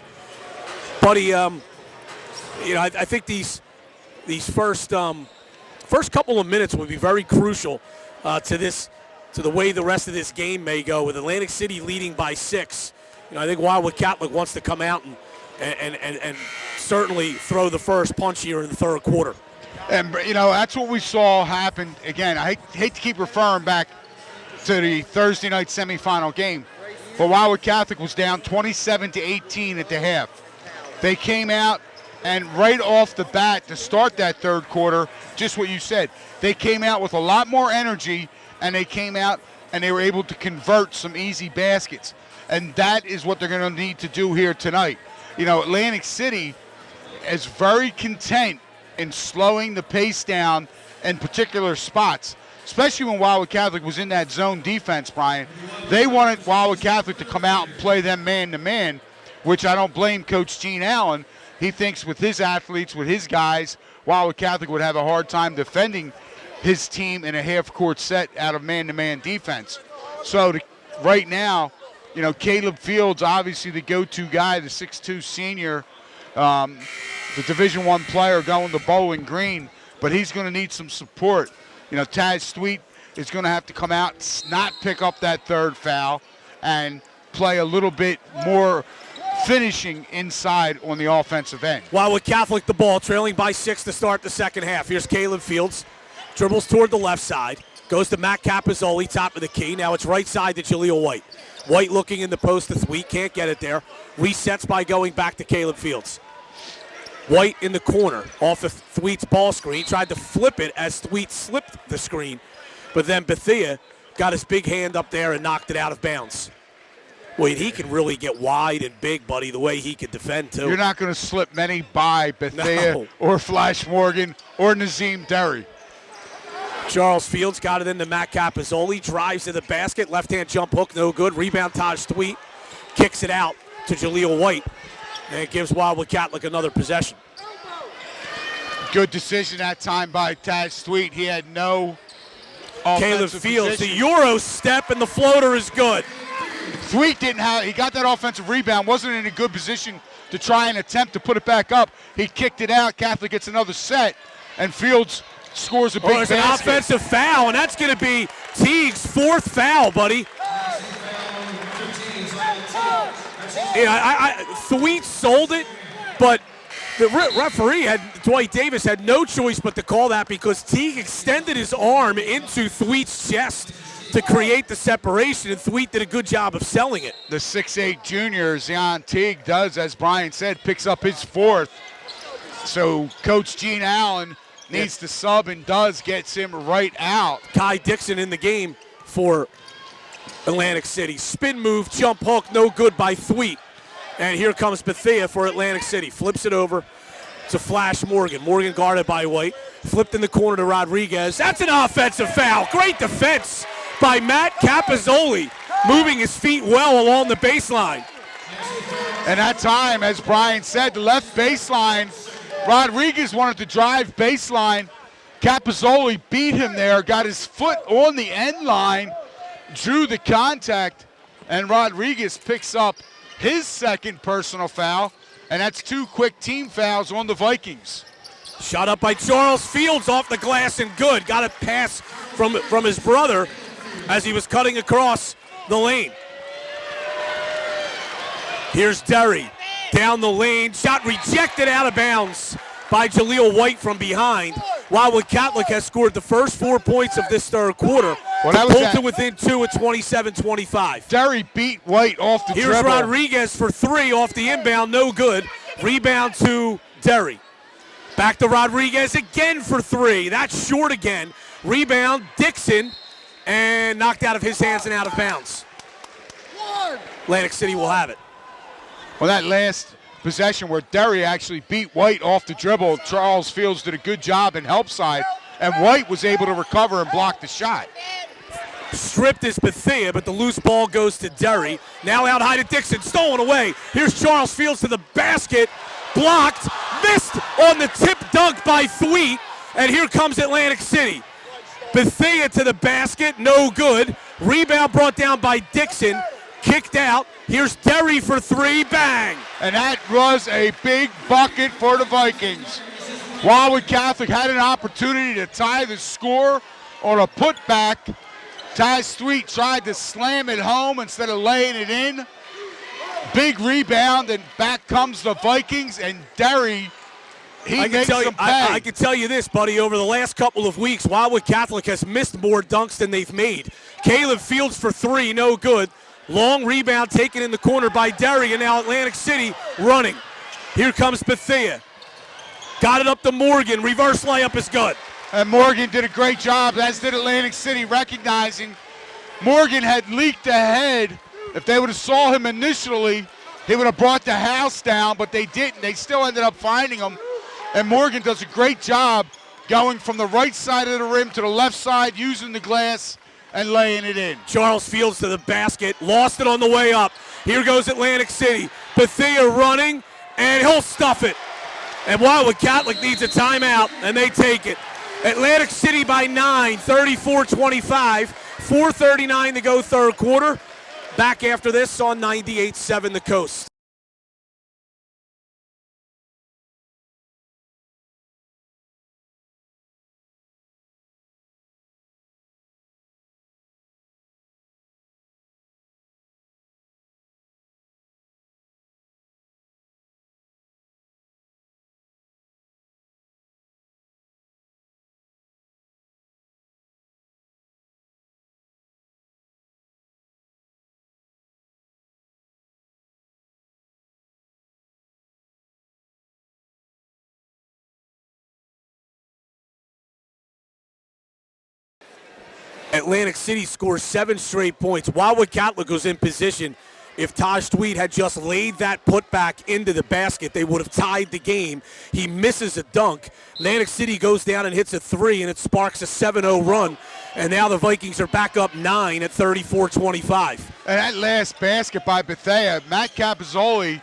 buddy, I think these first couple of minutes will be very crucial to the way the rest of this game may go, with Atlantic City leading by 6. I think Wildwood Catholic wants to come out and certainly throw the first punch here in the third quarter. And, that's what we saw happen. Again, I hate to keep referring back to the Thursday night semifinal game, but Wildwood Catholic was down 27-18 at the half. They came out, and right off the bat to start that third quarter, just what you said, they came out with a lot more energy, and they came out and they were able to convert some easy baskets. And that is what they're going to need to do here tonight. Atlantic City is very content in slowing the pace down in particular spots, especially when Wildwood Catholic was in that zone defense, Brian. They wanted Wildwood Catholic to come out and play them man-to-man, which I don't blame Coach Gene Allen. He thinks with his athletes, with his guys, Wildwood Catholic would have a hard time defending his team in a half-court set out of man-to-man defense. So right now, Caleb Fields, obviously the go-to guy, the 6'2 senior, the Division I player going to Bowling Green, but he's going to need some support. Taz Sweet is going to have to come out, not pick up that third foul, and play a little bit more finishing inside on the offensive end. Wildwood Catholic the ball, trailing by 6 to start the second half. Here's Caleb Fields. Dribbles toward the left side. Goes to Matt Capozzoli, top of the key. Now it's right side to Jaleel White. White looking in the post to Thweet. Can't get it there. Resets by going back to Caleb Fields. White in the corner off of Thweet's ball screen. Tried to flip it as Thweet slipped the screen. But then Bethea got his big hand up there and knocked it out of bounds. Wait, he can really get wide and big, buddy, the way he can defend, too. You're not going to slip many by Bethea No. or Flash Morgan or Nazim Derry. Charles Fields got it into Matt Capozzoli, drives to the basket, left-hand jump hook, no good. Rebound, Taj Thweet, kicks it out to Jaleel White, and it gives Wildwood Catholic another possession. Good decision that time by Taj Thweet. He had no Caleb offensive Fields, position. the Euro step, and the floater is good. Thweet he got that offensive rebound, wasn't in a good position to try and attempt to put it back up. He kicked it out. Catholic gets another set, and Fields scores a big There's basket. an offensive foul, and that's going to be Teague's fourth foul, buddy. Thweet sold it, but the referee, Dwight Davis, had no choice but to call that because Teague extended his arm into Thweet's chest to create the separation, and Thweet did a good job of selling it. The 6'8 junior, Zion Teague, does, as Brian said, picks up his fourth. So Coach Gene Allen needs to sub and gets him right out. Kai Dixon in the game for Atlantic City. Spin move, jump hook, no good by Thweet. And here comes Bethea for Atlantic City. Flips it over to Flash Morgan. Morgan guarded by White. Flipped in the corner to Rodriguez. That's an offensive foul. Great defense by Matt Capozzoli, moving his feet well along the baseline. And that time, as Brian said, the left baseline, Rodriguez wanted to drive baseline. Capozzoli beat him there, got his foot on the end line, drew the contact, and Rodriguez picks up his second personal foul, and that's 2 quick team fouls on the Vikings. Shot up by Charles Fields off the glass and good. Got a pass from his brother as he was cutting across the lane. Here's Derry down the lane. Shot rejected out of bounds by Jaleel White from behind. Wildwood Catholic has scored the first 4 points of this third quarter. Well, pulled to within 2 at 27-25. Derry beat White off the Here's dribble. Rodriguez for 3 off the inbound, no good. Rebound to Derry. Back to Rodriguez again for 3. That's short again. Rebound, Dixon, and knocked out of his hands and out of bounds. Atlantic City will have it. Well, that last possession where Derry actually beat White off the dribble, Charles Fields did a good job in help side, and White was able to recover and block the shot. Stripped is Bethea, but the loose ball goes to Derry. Now out high to Dixon, stolen away. Here's Charles Fields to the basket, blocked, missed on the tip dunk by Thweet, and here comes Atlantic City. Bethea to the basket, no good. Rebound brought down by Dixon, kicked out. Here's Derry for three, bang! And that was a big bucket for the Vikings. Wildwood Catholic had an opportunity to tie the score on a putback. Ty Thweet tried to slam it home instead of laying it in. Big rebound, and back comes the Vikings, and Derry, he makes them pay. I can tell you this, buddy. Over the last couple of weeks, Wildwood Catholic has missed more dunks than they've made. Caleb Fields for three, no good. Long rebound taken in the corner by Derry, and now Atlantic City running. Here comes Bethea. Got it up to Morgan. Reverse layup is good. And Morgan did a great job, as did Atlantic City, recognizing Morgan had leaked ahead. If they would have saw him initially, he would have brought the house down, but they didn't. They still ended up finding him. And Morgan does a great job going from the right side of the rim to the left side, using the glass and laying it in. Charles Fields to the basket, lost it on the way up. Here goes Atlantic City. Bethea running, and he'll stuff it. And Wildwood Catholic needs a timeout, and they take it. Atlantic City by 9, 34-25, 4:39 to go third quarter. Back after this on 98.7 The Coast. Atlantic City scores 7 straight points. Wildwood Catholic was in position. If Taj Tweed had just laid that putback into the basket, they would have tied the game. He misses a dunk. Atlantic City goes down and hits a three, and it sparks a 7-0 run. And now the Vikings are back up 9 at 34-25. And that last basket by Bethea, Matt Capizzoli,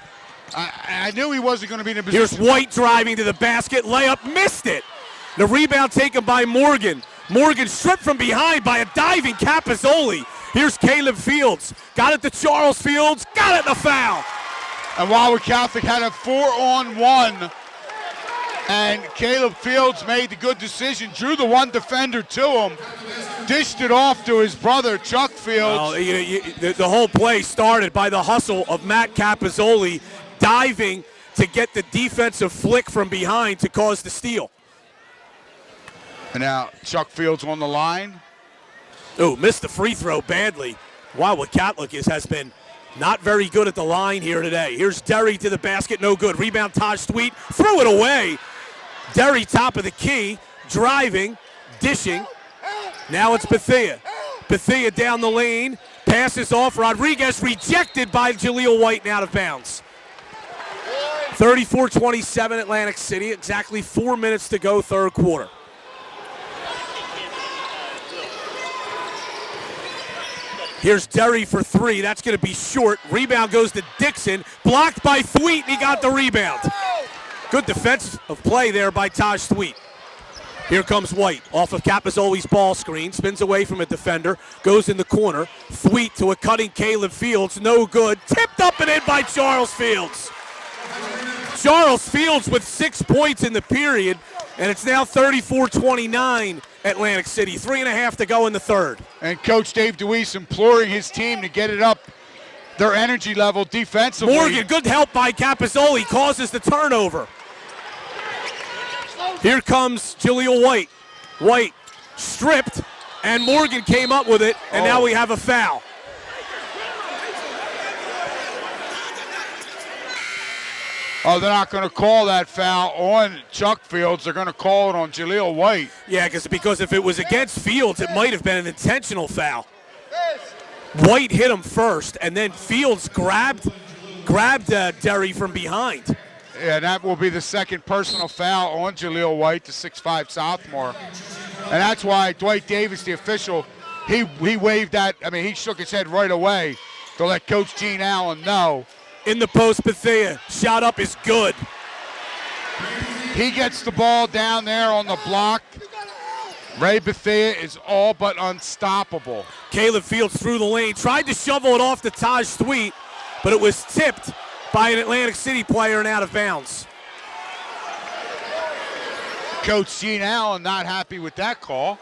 I knew he wasn't going to be in a position. Here's White driving to the basket. Layup, missed it. The rebound taken by Morgan. Morgan stripped from behind by a diving Capizzoli. Here's Caleb Fields. Got it to Charles Fields. Got it in the foul. And Wildwood Catholic had a 4-on-1. And Caleb Fields made the good decision. Drew the one defender to him. Dished it off to his brother, Chuck Fields. Well, the whole play started by the hustle of Matt Capizzoli diving to get the defensive flick from behind to cause the steal. And now Chuck Fields on the line. Oh, missed the free throw badly. Wildwood Catholic has been not very good at the line here today. Here's Derry to the basket, no good. Rebound, Taj Sweet, threw it away. Derry top of the key, driving, dishing. Now it's Bethea. Bethea down the lane, passes off. Rodriguez rejected by Jaleel White and out of bounds. 34-27 Atlantic City, exactly 4 minutes to go third quarter. Here's Derry for three. That's going to be short. Rebound goes to Dixon. Blocked by Thweet, and he got the rebound. Good defensive play there by Taj Thweet. Here comes White off of Capizzoli's ball screen. Spins away from a defender. Goes in the corner. Thweet to a cutting Caleb Fields. No good. Tipped up and in by Charles Fields. Charles Fields with 6 points in the period. And it's now 34-29 Atlantic City. 3.5 to go in the third. And Coach Dave DeWeese imploring his team to get it up their energy level defensively. Morgan, good help by Capizzoli, causes the turnover. Here comes Jaleel White. White stripped, and Morgan came up with it, and now we have a foul. Oh, they're not going to call that foul on Chuck Fields. They're going to call it on Jaleel White. Yeah, because if it was against Fields, it might have been an intentional foul. White hit him first, and then Fields grabbed Derry from behind. Yeah, that will be the second personal foul on Jaleel White, the 6'5 sophomore. And that's why Dwight Davis, the official, he waved that. I mean, he shook his head right away to let Coach Gene Allen know. In the post, Bethea. Shot up is good. He gets the ball down there on the block. Ray Bethea is all but unstoppable. Caleb Fields through the lane, tried to shovel it off to Taj Sweet, but it was tipped by an Atlantic City player and out of bounds. Coach Gene Allen not happy with that call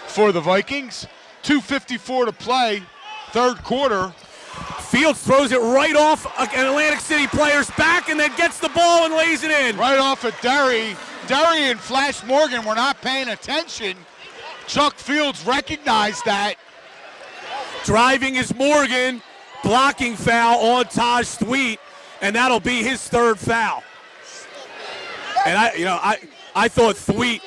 for the Vikings. 2:54 to play, third quarter. Fields throws it right off an Atlantic City player's back and then gets the ball and lays it in. Right off of Derry. Derry and Flash Morgan were not paying attention. Chuck Fields recognized that. Driving is Morgan, blocking foul on Taj Sweet, and that'll be his third foul. And I thought Thweet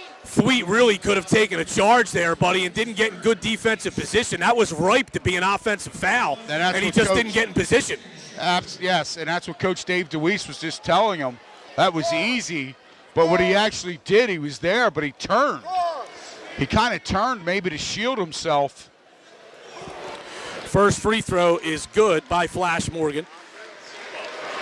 really could have taken a charge there, buddy, and didn't get in good defensive position. That was ripe to be an offensive foul, and he just didn't get in position. Yes, and that's what Coach Dave DeWeese was just telling him. That was easy, but what he actually did, he was there, but he turned. He kind of turned maybe to shield himself. First free throw is good by Flash Morgan.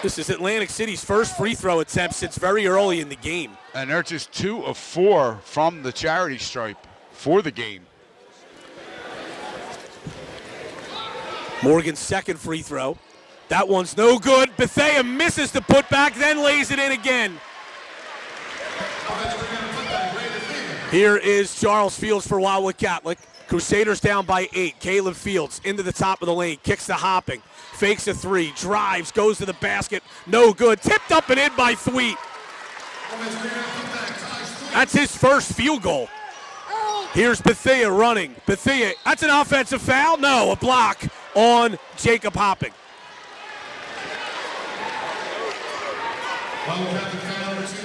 This is Atlantic City's first free throw attempt since very early in the game. And they're just 2 of 4 from the charity stripe for the game. Morgan's second free throw. That one's no good. Bethea misses the putback, then lays it in again. Here is Charles Fields for Wildwood Catholic. Crusaders down by 8. Caleb Fields into the top of the lane, kicks the hopping, fakes a 3, drives, goes to the basket, no good. Tipped up and in by Thweet. That's his first field goal. Here's Bethea running. Bethea, that's an offensive foul? No, a block on Jacob Hopping.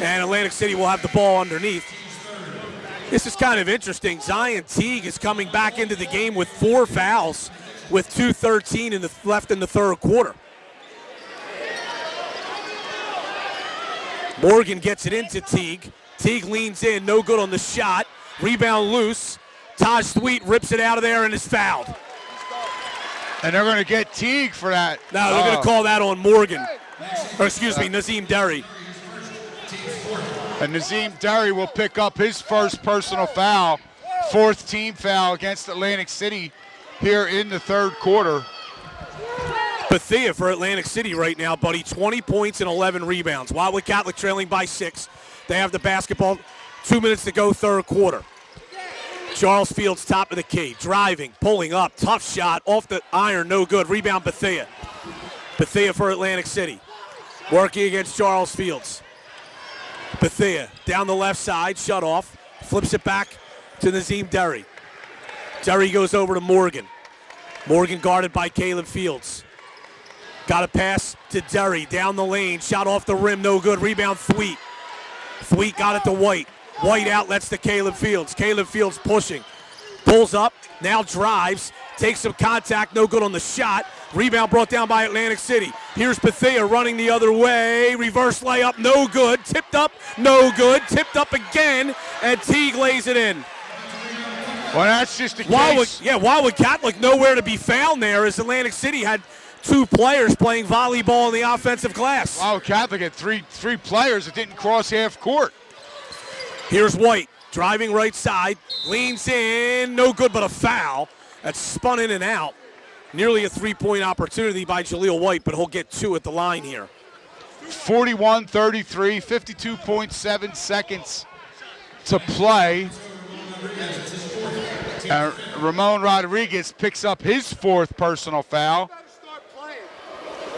And Atlantic City will have the ball underneath. This is kind of interesting. Zion Teague is coming back into the game with 4 fouls with 2:13 left in the third quarter. Morgan gets it into Teague. Teague leans in, no good on the shot. Rebound loose. Taj Sweet rips it out of there and is fouled. And they're going to get Teague for that. No, they're going to call that on Morgan. Or excuse me, Nazim Derry. And Nazim Derry will pick up his first personal foul, 4th team foul against Atlantic City here in the third quarter. Bethea for Atlantic City right now, buddy, 20 points and 11 rebounds. Wildwood Catholic trailing by 6. They have the basketball, 2 minutes to go, third quarter. Charles Fields top of the key, driving, pulling up, tough shot, off the iron, no good. Rebound Bethea. Bethea for Atlantic City, working against Charles Fields. Bethea down the left side, shut off, flips it back to Nazim Derry. Derry goes over to Morgan. Morgan guarded by Caleb Fields. Got a pass to Derry, down the lane, shot off the rim, no good. Rebound Thweet. Thweet got it to White. White outlets to Caleb Fields. Caleb Fields pushing. Pulls up, now drives, takes some contact, no good on the shot. Rebound brought down by Atlantic City. Here's Bethea running the other way. Reverse layup, no good. Tipped up, no good. Tipped up again, and Teague lays it in. Well, that's just a case. Wildwood Catholic nowhere to be found there as Atlantic City had 2 players playing volleyball in the offensive glass. Wildwood Catholic had three players that didn't cross half court. Here's White, driving right side, leans in, no good but a foul. That's spun in and out. Nearly a 3-point opportunity by Jaleel White, but he'll get 2 at the line here. 41-33, 52.7 seconds to play. Ramon Rodriguez picks up his 4th personal foul.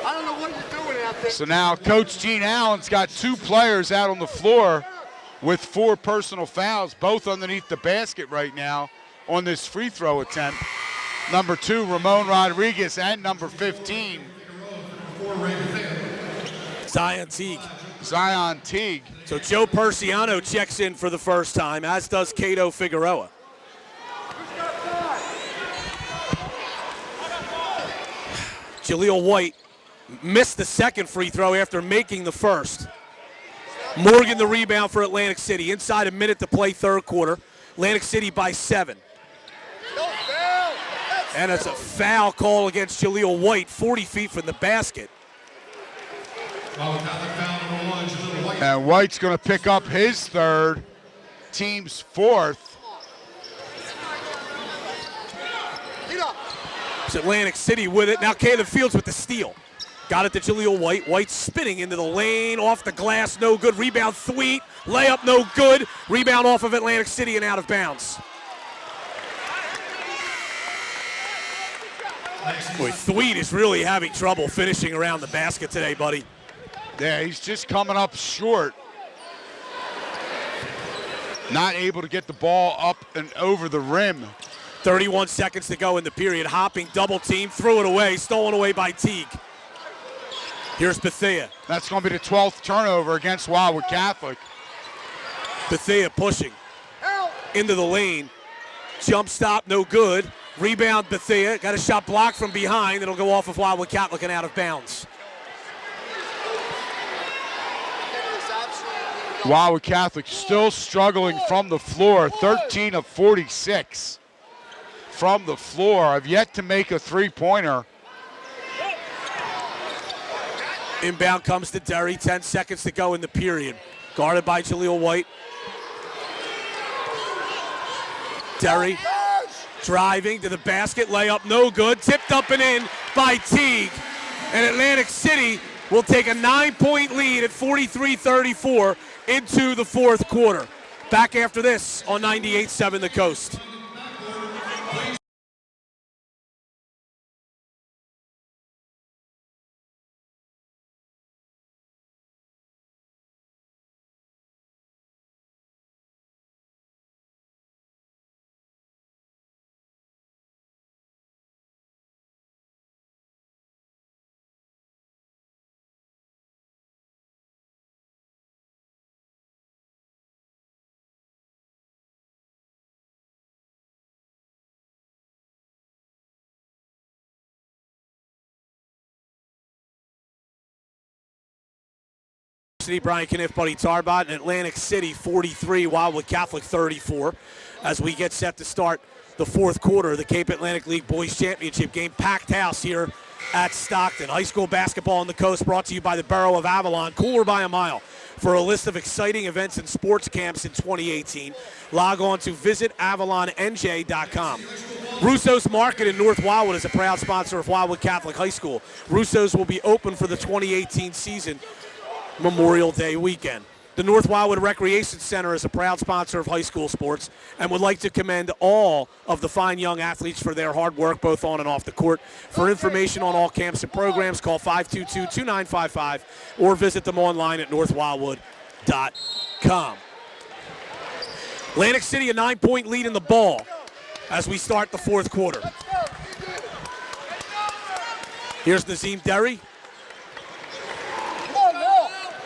I don't know what you're doing out there. So now Coach Gene Allen's got 2 players out on the floor with 4 personal fouls, both underneath the basket right now on this free throw attempt. Number 2, Ramon Rodriguez, and number 15, Zion Teague. Zion Teague. So Joe Persiano checks in for the first time, as does Cato Figueroa. Jaleel White missed the second free throw after making the first. Morgan the rebound for Atlantic City. Inside a minute to play, third quarter. Atlantic City by 7. And it's a foul call against Jaleel White, 40 feet from the basket. Foul And White's going to pick up his third, team's fourth. It's Atlantic City with it. Now Caleb Fields with the steal. Got it to Jaleel White. White spinning into the lane, off the glass, no good. Rebound, Thweet. Layup, no good. Rebound off of Atlantic City and out of bounds. Boy, Thweet is really having trouble finishing around the basket today, buddy. Yeah, he's just coming up short. Not able to get the ball up and over the rim. 31 seconds to go in the period. Hopping, double team, threw it away, stolen away by Teague. Here's Bethea. That's going to be the 12th turnover against Wildwood Catholic. Bethea pushing into the lane. Jump stop, no good. Rebound, Bethea. Got a shot blocked from behind. It'll go off of Wildwood Catholic and out of bounds. Wildwood Catholic still struggling from the floor. 13 of 46 from the floor. I've yet to make a three-pointer. Inbound comes to Derry. 10 seconds to go in the period. Guarded by Jaleel White. Derry driving to the basket. Layup no good. Tipped up and in by Teague. And Atlantic City will take a 9-point lead at 43-34 into the fourth quarter. Back after this on 98.7 The Coast. Brian Kniff, Buddy Tarbot, and Atlantic City 43, Wildwood Catholic 34. As we get set to start the fourth quarter of the Cape Atlantic League Boys Championship game. Packed house here at Stockton. High school basketball on the coast brought to you by the Borough of Avalon, cooler by a mile. For a list of exciting events and sports camps in 2018, log on to visitavalonnj.com. Russo's Market in North Wildwood is a proud sponsor of Wildwood Catholic High School. Russo's will be open for the 2018 season Memorial Day weekend. The North Wildwood Recreation Center is a proud sponsor of high school sports and would like to commend all of the fine young athletes for their hard work both on and off the court. For information on all camps and programs, call 522-2955 or visit them online at northwildwood.com. Atlantic City a 9-point lead in the ball as we start the fourth quarter. Here's Nazim Derry.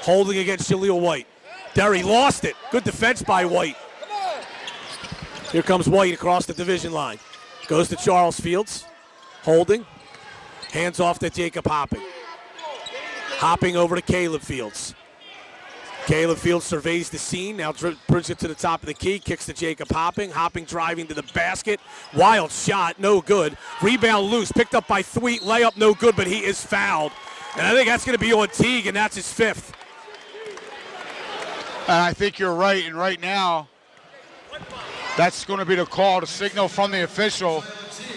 Holding against Jaleel White. Derry lost it. Good defense by White. Here comes White across the division line. Goes to Charles Fields. Holding. Hands off to Jacob Hopping. Hopping over to Caleb Fields. Caleb Fields surveys the scene. Now brings it to the top of the key. Kicks to Jacob Hopping. Hopping driving to the basket. Wild shot. No good. Rebound loose. Picked up by Thweet. Layup no good, but he is fouled. And I think that's going to be on Teague, and that's his fifth. And I think you're right, and right now, that's going to be the call. The signal from the official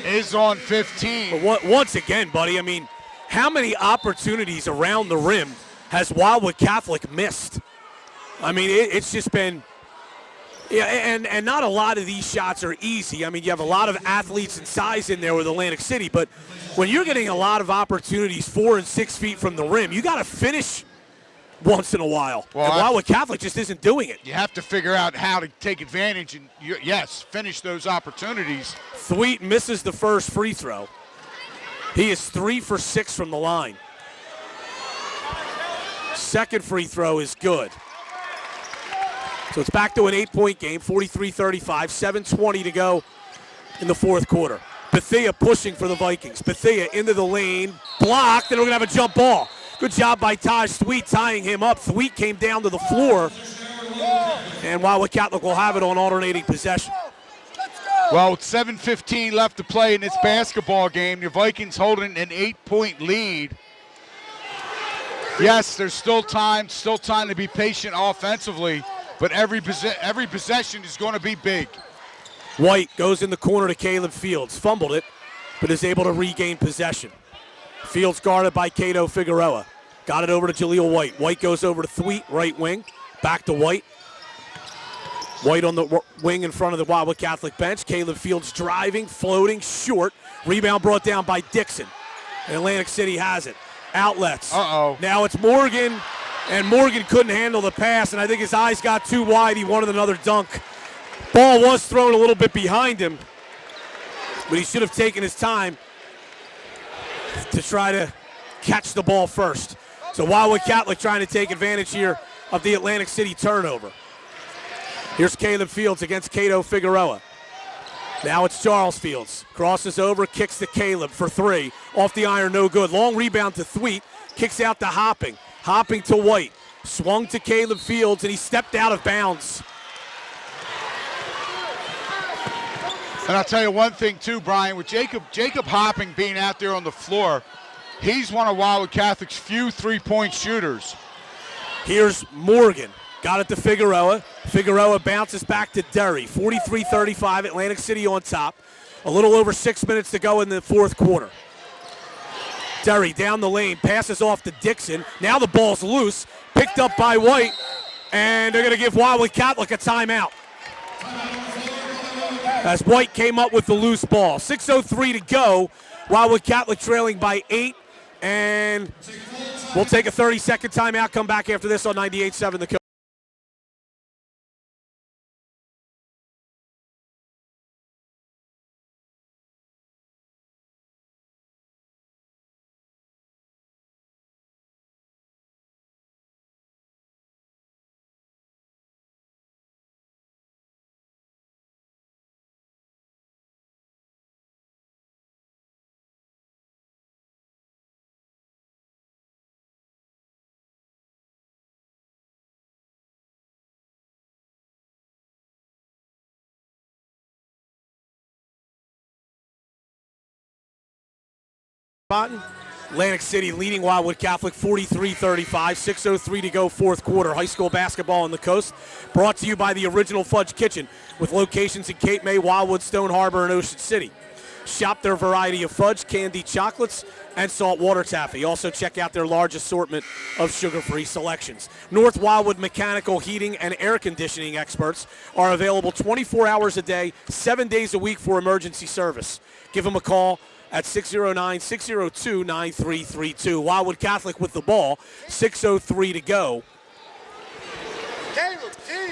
is on 15. But once again, buddy, I mean, how many opportunities around the rim has Wildwood Catholic missed? I mean, it's just been, yeah, and not a lot of these shots are easy. I mean, you have a lot of athletes and size in there with Atlantic City, but when you're getting a lot of opportunities 4 and 6 feet from the rim, you got to finish once in a while. Well, and Wildwood Catholic just isn't doing it. You have to figure out how to take advantage and, yes, finish those opportunities. Thweet misses the first free throw. He is 3 for 6 from the line. Second free throw is good. So it's back to an 8-point game, 43-35, 7:20 to go in the fourth quarter. Bethea pushing for the Vikings. Bethea into the lane, blocked, and we're going to have a jump ball. Good job by Taj Thweet tying him up. Thweet came down to the floor, and Wildwood Catholic will have it on alternating possession. Well, with 7:15 left to play in this basketball game, your Vikings holding an 8-point lead. Yes, there's still time to be patient offensively, but every possession is going to be big. White goes in the corner to Caleb Fields. Fumbled it, but is able to regain possession. Fields guarded by Cato Figueroa. Got it over to Jaleel White. White goes over to Thweet, right wing. Back to White. White on the wing in front of the Wildwood Catholic bench. Caleb Fields driving, floating, short. Rebound brought down by Dixon. And Atlantic City has it. Outlets. Now it's Morgan, and Morgan couldn't handle the pass, and I think his eyes got too wide. He wanted another dunk. Ball was thrown a little bit behind him, but he should have taken his time to try to catch the ball first. So Wildwood Catholic trying to take advantage here of the Atlantic City turnover. Here's Caleb Fields against Cato Figueroa. Now it's Charles Fields. Crosses over, kicks to Caleb for three. Off the iron, no good. Long rebound to Thweet. Kicks out to Hopping. Hopping to White. Swung to Caleb Fields, and he stepped out of bounds. And I'll tell you one thing, too, Brian. With Jacob Hopping being out there on the floor, he's one of Wildwood Catholic's few three-point shooters. Here's Morgan. Got it to Figueroa. Figueroa bounces back to Derry. 43-35, Atlantic City on top. A little over 6 minutes to go in the fourth quarter. Derry down the lane, passes off to Dixon. Now the ball's loose, picked up by White, and they're going to give Wildwood Catholic a timeout. As White came up with the loose ball. 6:03 to go. Wildwood Catholic trailing by 8, and we'll take a 30-second timeout. Come back after this on 98.7 The Coach. Atlantic City leading Wildwood Catholic 43-35, 6:03 to go fourth quarter. High school basketball on the coast. Brought to you by the Original Fudge Kitchen with locations in Cape May, Wildwood, Stone Harbor, and Ocean City. Shop their variety of fudge, candy, chocolates, and saltwater taffy. Also check out their large assortment of sugar-free selections. North Wildwood Mechanical Heating and Air Conditioning experts are available 24 hours a day, 7 days a week for emergency service. Give them a call at 609-602-9332. Wildwood Catholic with the ball, 6:03 to go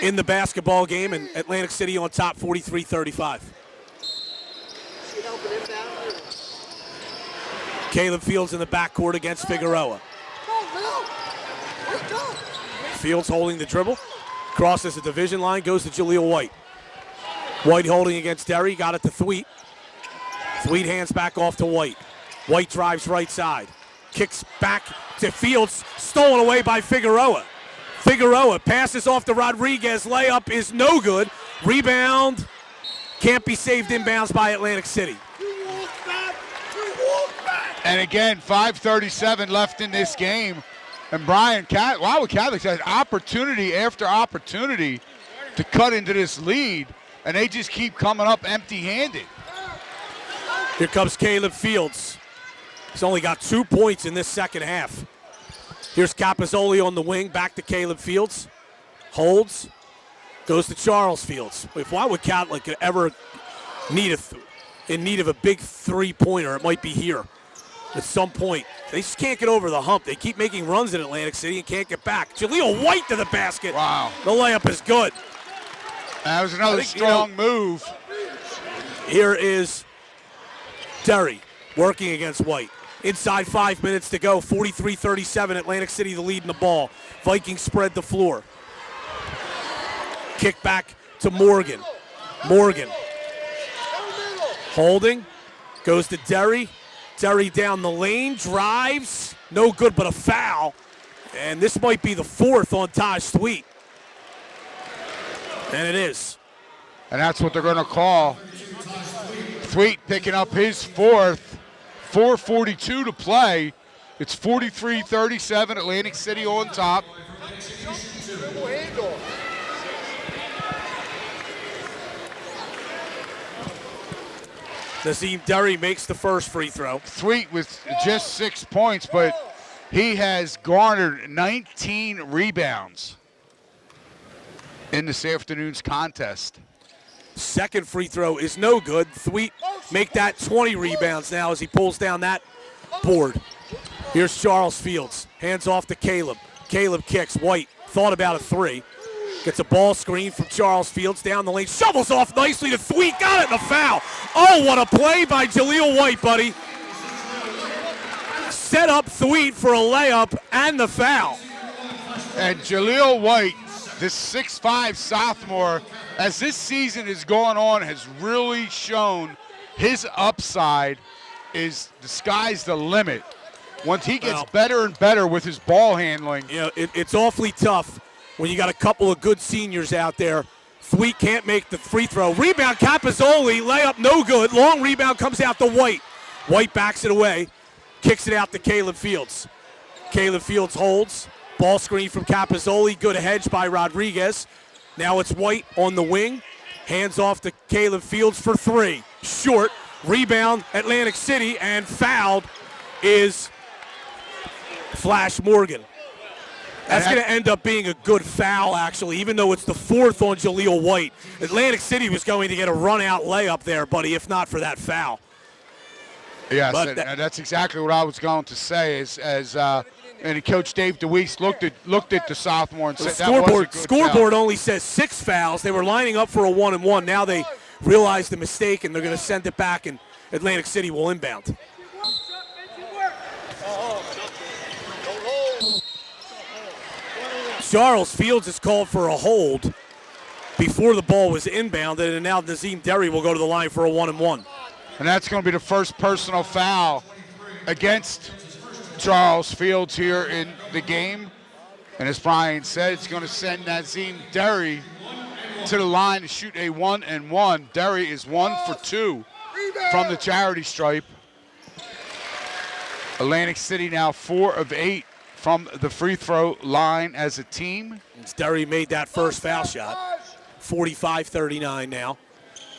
in the basketball game, and Atlantic City on top, 43-35. Caleb Fields in the backcourt against Figueroa. Fields holding the dribble, crosses the division line, goes to Jaleel White. White holding against Derry, got it to Thweet. Thweet hands back off to White. White drives right side. Kicks back to Fields, stolen away by Figueroa. Figueroa passes off to Rodriguez. Layup is no good. Rebound can't be saved inbounds by Atlantic City. And again, 5:37 left in this game. And Brian, Wildwood Catholic had opportunity after opportunity to cut into this lead, and they just keep coming up empty-handed. Here comes Caleb Fields. He's only got 2 points in this second half. Here's Capozzoli on the wing, back to Caleb Fields. Holds, goes to Charles Fields. If Wildwood Catholic could ever in need of a big three-pointer, it might be here at some point. They just can't get over the hump. They keep making runs in Atlantic City and can't get back. Jaleel White to the basket. Wow. The layup is good. That was another strong move. Here is Derry working against White. Inside 5 minutes to go, 43-37, Atlantic City the lead in the ball. Vikings spread the floor. Kick back to Morgan. Morgan holding, goes to Derry. Derry down the lane, drives, no good but a foul. And this might be the fourth on Taj Thweet. And it is. And that's what they're going to call. Thweet picking up his fourth, 4:42 to play, It's 43-37, Atlantic City on top. Dribble handoff. Nazim Derry makes the first free throw. Thweet with just 6 points, but he has garnered 19 rebounds in this afternoon's contest. Second free throw is no good. Thweet make that 20 rebounds now as he pulls down that board. Here's Charles Fields. Hands off to Caleb. Caleb kicks. White thought about a three. Gets a ball screen from Charles Fields down the lane. Shovels off nicely to Thweet. Got it in the foul. Oh, what a play by Jaleel White, buddy. Set up Thweet for a layup and the foul. And Jaleel White, this 6'5 sophomore, as this season is going on, has really shown his upside is the sky's the limit. Once he gets better and better with his ball handling. You know, it's awfully tough when you got a couple of good seniors out there. Thweet can't make the free throw. Rebound, Capozzoli, layup, no good. Long rebound comes out to White. White backs it away, kicks it out to Caleb Fields. Caleb Fields holds. Ball screen from Capozzoli, good hedge by Rodriguez. Now it's White on the wing. Hands off to Caleb Fields for three. Short, rebound, Atlantic City, and fouled is Flash Morgan. That's going to end up being a good foul, actually, even though it's the fourth on Jaleel White. Atlantic City was going to get a run-out layup there, buddy, if not for that foul. Yes, and that's exactly what I was going to say. And Coach Dave DeWeese looked at the sophomore and said that was a good scoreboard foul. only says 6 fouls. They were lining up for a 1-and-1. Now they realize the mistake, and they're going to send it back, and Atlantic City will inbound. Charles Fields is called for a hold before the ball was inbounded, and now Nazim Derry will go to the line for a 1-and-1. And that's going to be the first personal foul against Charles Fields here in the game. And as Brian said, it's going to send Nazim Derry to the line to shoot a 1-and-1. Derry is 1 for 2 from the charity stripe. Atlantic City now 4 of 8 from the free throw line as a team. Derry made that first foul shot. 45-39 now.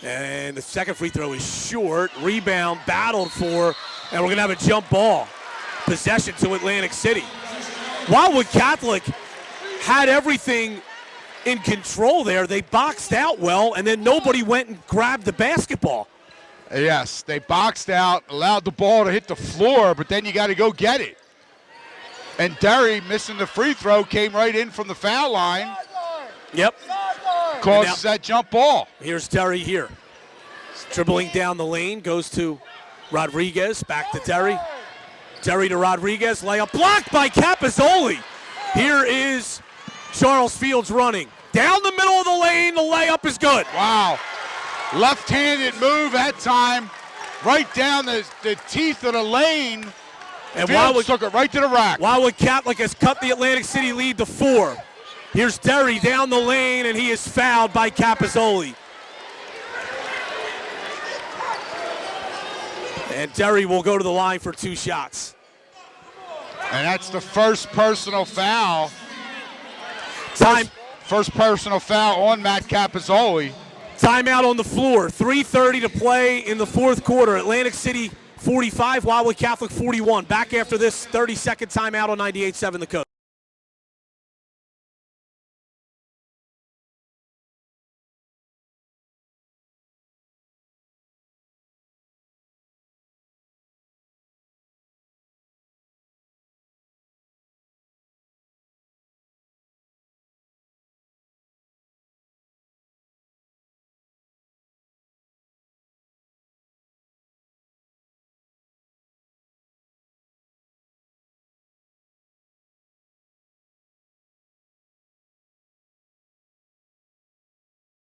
And the second free throw is short. Rebound battled for, and we're going to have a jump ball. Possession to Atlantic City. Wildwood Catholic had everything in control there. They boxed out well, and then nobody went and grabbed the basketball. Yes, they boxed out, allowed the ball to hit the floor, but then you got to go get it. And Derry, missing the free throw, came right in from the foul line. Yep. Causes that jump ball. Here's Derry here. Dribbling down the lane, goes to Rodriguez, back to Derry. Derry to Rodriguez, layup blocked by Capozzoli. Here is Charles Fields running. Down the middle of the lane, the layup is good. Wow. Left-handed move that time, right down the teeth of the lane. And Fields took it right to the rack. Wildwood Catholic has cut the Atlantic City lead to 4. Here's Derry down the lane, and he is fouled by Capozzoli. And Derry will go to the line for 2 shots. And that's the first personal foul. First personal foul on Matt Capozzoli. Timeout on the floor. 3:30 to play in the fourth quarter. Atlantic City 45, Wildwood Catholic 41. Back after this 30-second timeout on 98.7 The Coast.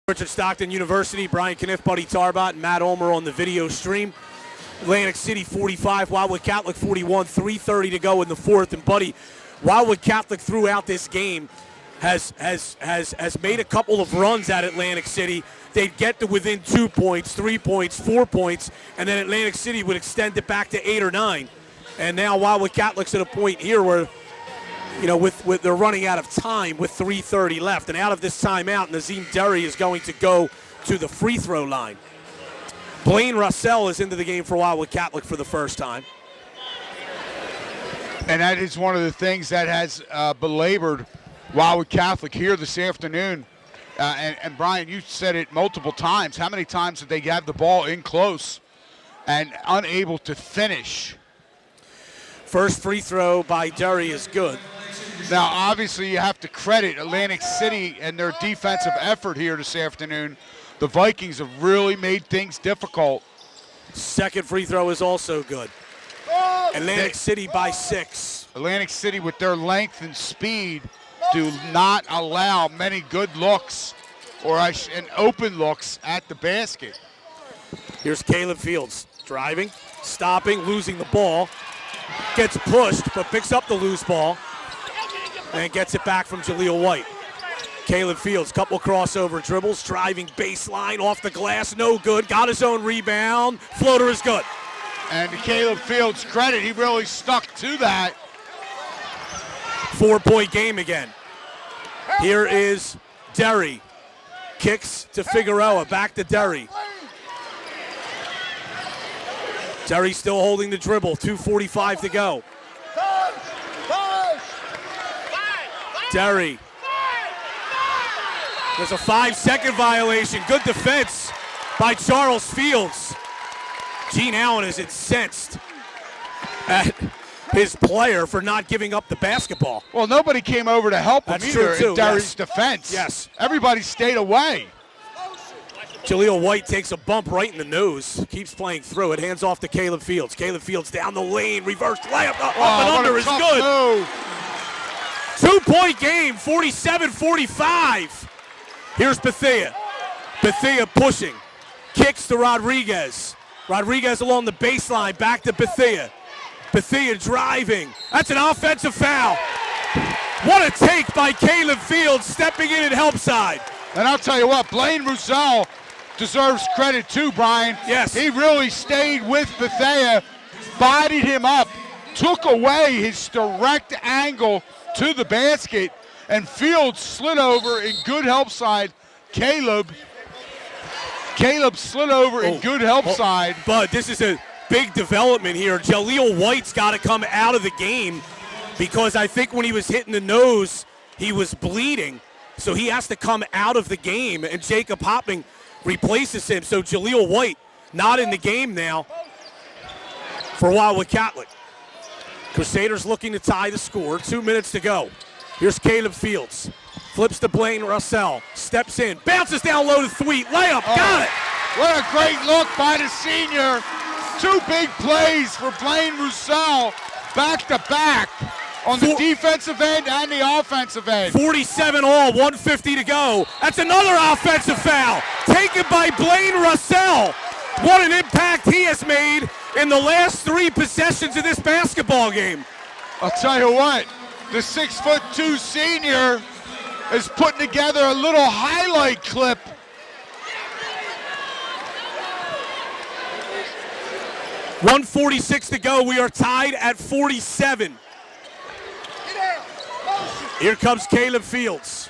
Richard Stockton University, Brian Kniff, Buddy Tarbot, and Matt Ulmer on the video stream. Atlantic City 45, Wildwood Catholic 41, 3:30 to go in the fourth. And Buddy, Wildwood Catholic throughout this game has made a couple of runs at Atlantic City. They'd get to within 2 points, 3 points, 4 points, and then Atlantic City would extend it back to 8 or 9. And now Wildwood Catholic's at a point here where, with they're running out of time with 3:30 left. And out of this timeout, Nazim Derry is going to go to the free throw line. Blaine Russell is into the game for Wildwood Catholic for the first time. And that is one of the things that has belabored Wildwood Catholic here this afternoon. And Brian, you said it multiple times. How many times did they have the ball in close and unable to finish? First free throw by Derry is good. Now, obviously, you have to credit Atlantic City and their defensive effort here this afternoon. The Vikings have really made things difficult. Second free throw is also good. Atlantic City by 6. Atlantic City, with their length and speed, do not allow many good looks and open looks at the basket. Here's Caleb Fields driving, stopping, losing the ball. Gets pushed, but picks up the loose ball and gets it back from Jaleel White. Caleb Fields, couple crossover dribbles, driving baseline, off the glass, no good. Got his own rebound, floater is good. And to Caleb Fields' credit, he really stuck to that. 4-point game again. Here is Derry. Kicks to Figueroa, back to Derry. Derry still holding the dribble, 2:45 to go. Derry. There's a 5-second violation. Good defense by Charles Fields. Gene Allen is incensed at his player for not giving up the basketball. Well, nobody came over to help him either in Derry's defense. Yes. Everybody stayed away. Jaleel White takes a bump right in the nose, keeps playing through it, hands off to Caleb Fields. Caleb Fields down the lane, reversed layup, up and under is good. Move. 2-point game, 47-45. Here's Bethea. Bethea pushing, kicks to Rodriguez. Rodriguez along the baseline, back to Bethea. Bethea driving. That's an offensive foul. What a take by Caleb Fields, stepping in at help side. And I'll tell you what, Blaine Roussel deserves credit too, Brian. Yes. He really stayed with Bethea, bodied him up, took away his direct angle to the basket, and Fields slid over in good help side. Caleb slid over in good help side. But this is a big development here. Jaleel White's got to come out of the game because I think when he was hitting the nose, he was bleeding. So he has to come out of the game, and Jacob Hopping replaces him. So Jaleel White not in the game now for Wildwood Catholic. Crusaders looking to tie the score. 2 minutes to go. Here's Caleb Fields. Flips to Blaine Russell. Steps in. Bounces down low to Thweet. Layup. Got it. What a great look by the senior. 2 big plays for Blaine Roussel back to back on the defensive end and the offensive end. 47 all, 150 to go. That's another offensive foul taken by Blaine Russell. What an impact he has made in the last 3 possessions of this basketball game. I'll tell you what, the 6'2" senior is putting together a little highlight clip. .146 to go. We are tied at 47. Here comes Caleb Fields.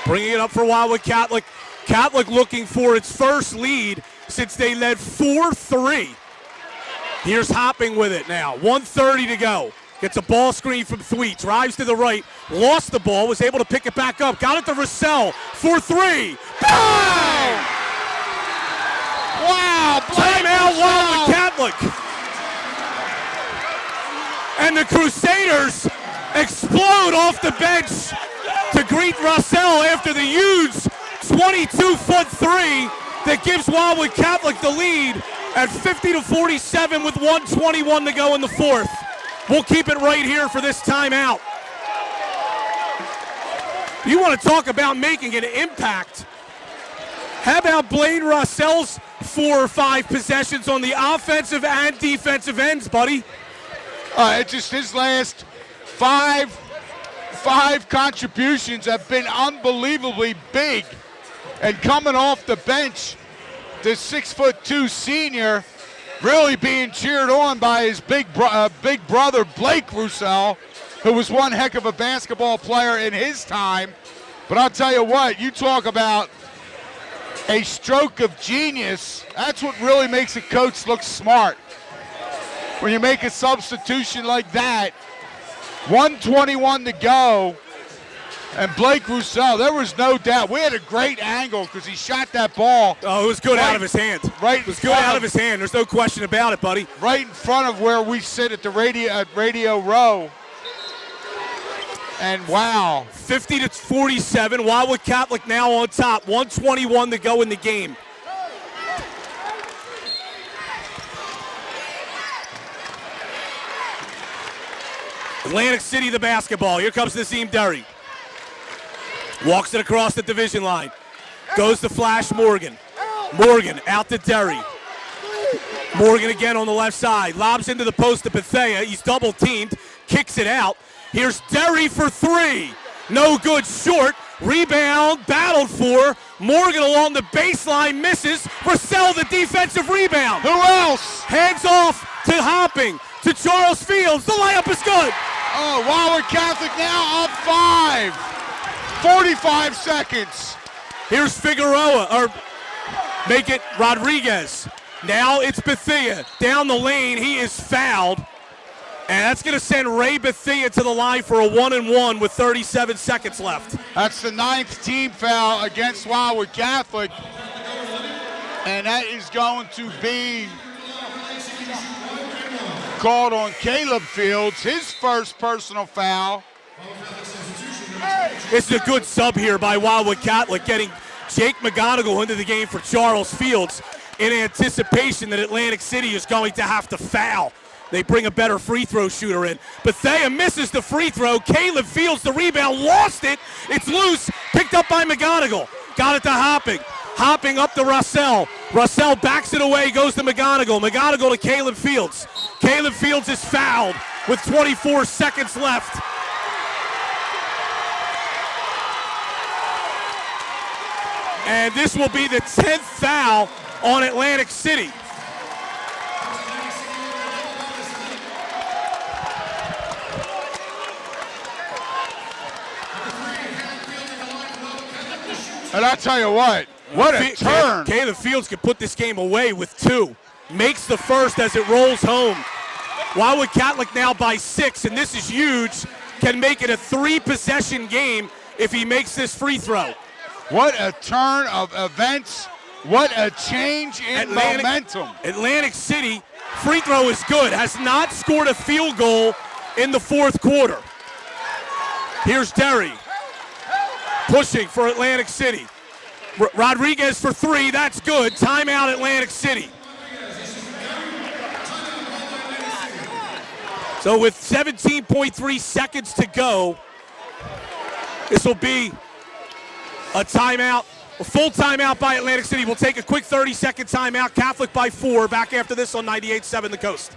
Bringing it up for Wildwood Catholic. Catholic looking for its first lead since they led 4-3. Here's Hopping with it now. 1:30 to go. Gets a ball screen from Thweet. Drives to the right. Lost the ball. Was able to pick it back up. Got it to Russell for 3. Bang! Wow! Timeout Wildwood Catholic. And the Crusaders explode off the bench to greet Russell after the huge 22-foot 3 that gives Wildwood Catholic the lead at 50-47 with 1:21 to go in the fourth. We'll keep it right here for this timeout. You want to talk about making an impact? How about Blaine Russell's 4 or 5 possessions on the offensive and defensive ends, buddy? It's just his last five contributions have been unbelievably big. And coming off the bench, the 6'2" senior really being cheered on by his big brother, Blake Roussel, who was one heck of a basketball player in his time. But I'll tell you what, you talk about a stroke of genius. That's what really makes a coach look smart. When you make a substitution like that, 1:21 to go, and Blake Roussel, there was no doubt. We had a great angle because he shot that ball. Oh, it was good out of his hand. Right. It was good out of his hand. There's no question about it, buddy. Right in front of where we sit at the radio row. And wow. 50-47, Wildwood Catholic now on top. 1:21 to go in the game. Atlantic City the basketball. Here comes Nazim Derry. Walks it across the division line. Goes to Flash Morgan. Morgan out to Derry. Morgan again on the left side. Lobs into the post to Bethea. He's double teamed. Kicks it out. Here's Derry for three. No good, short. Rebound, battled for. Morgan along the baseline, misses. Purcell the defensive rebound. Who else? Hands off to Hopping, to Charles Fields. The layup is good. Oh, Wildwood Catholic now up 5. 45 seconds. Here's Figueroa, or make it Rodriguez. Now it's Bethea. Down the lane, he is fouled. And that's going to send Ray Bethea to the line for a 1-and-1 with 37 seconds left. That's the 9th team foul against Wildwood Catholic. And that is going to be called on Caleb Fields, his first personal foul. This is a good sub here by Wildwood Catholic, getting Jake McGonigal into the game for Charles Fields in anticipation that Atlantic City is going to have to foul. They bring a better free throw shooter in. Bethea misses the free throw. Caleb Fields the rebound, lost it. It's loose, picked up by McGonigal. Got it to Hopping. Hopping up to Russell. Russell backs it away, goes to McGonigal. McGonigal to Caleb Fields. Caleb Fields is fouled with 24 seconds left. And this will be the 10th foul on Atlantic City. And I'll tell you what a turn. Caleb Fields can put this game away with 2. Makes the first as it rolls home. Wildwood Catholic now by 6, and this is huge. Can make it a 3-possession game if he makes this free throw. What a turn of events. What a change in momentum. Atlantic City, free throw is good. Has not scored a field goal in the fourth quarter. Here's Derry. Pushing for Atlantic City. Rodriguez for 3, that's good. Timeout Atlantic City. So with 17.3 seconds to go, this will be a timeout, a full timeout by Atlantic City. We'll take a quick 30-second timeout. Catholic by 4. Back after this on 98.7 The Coast.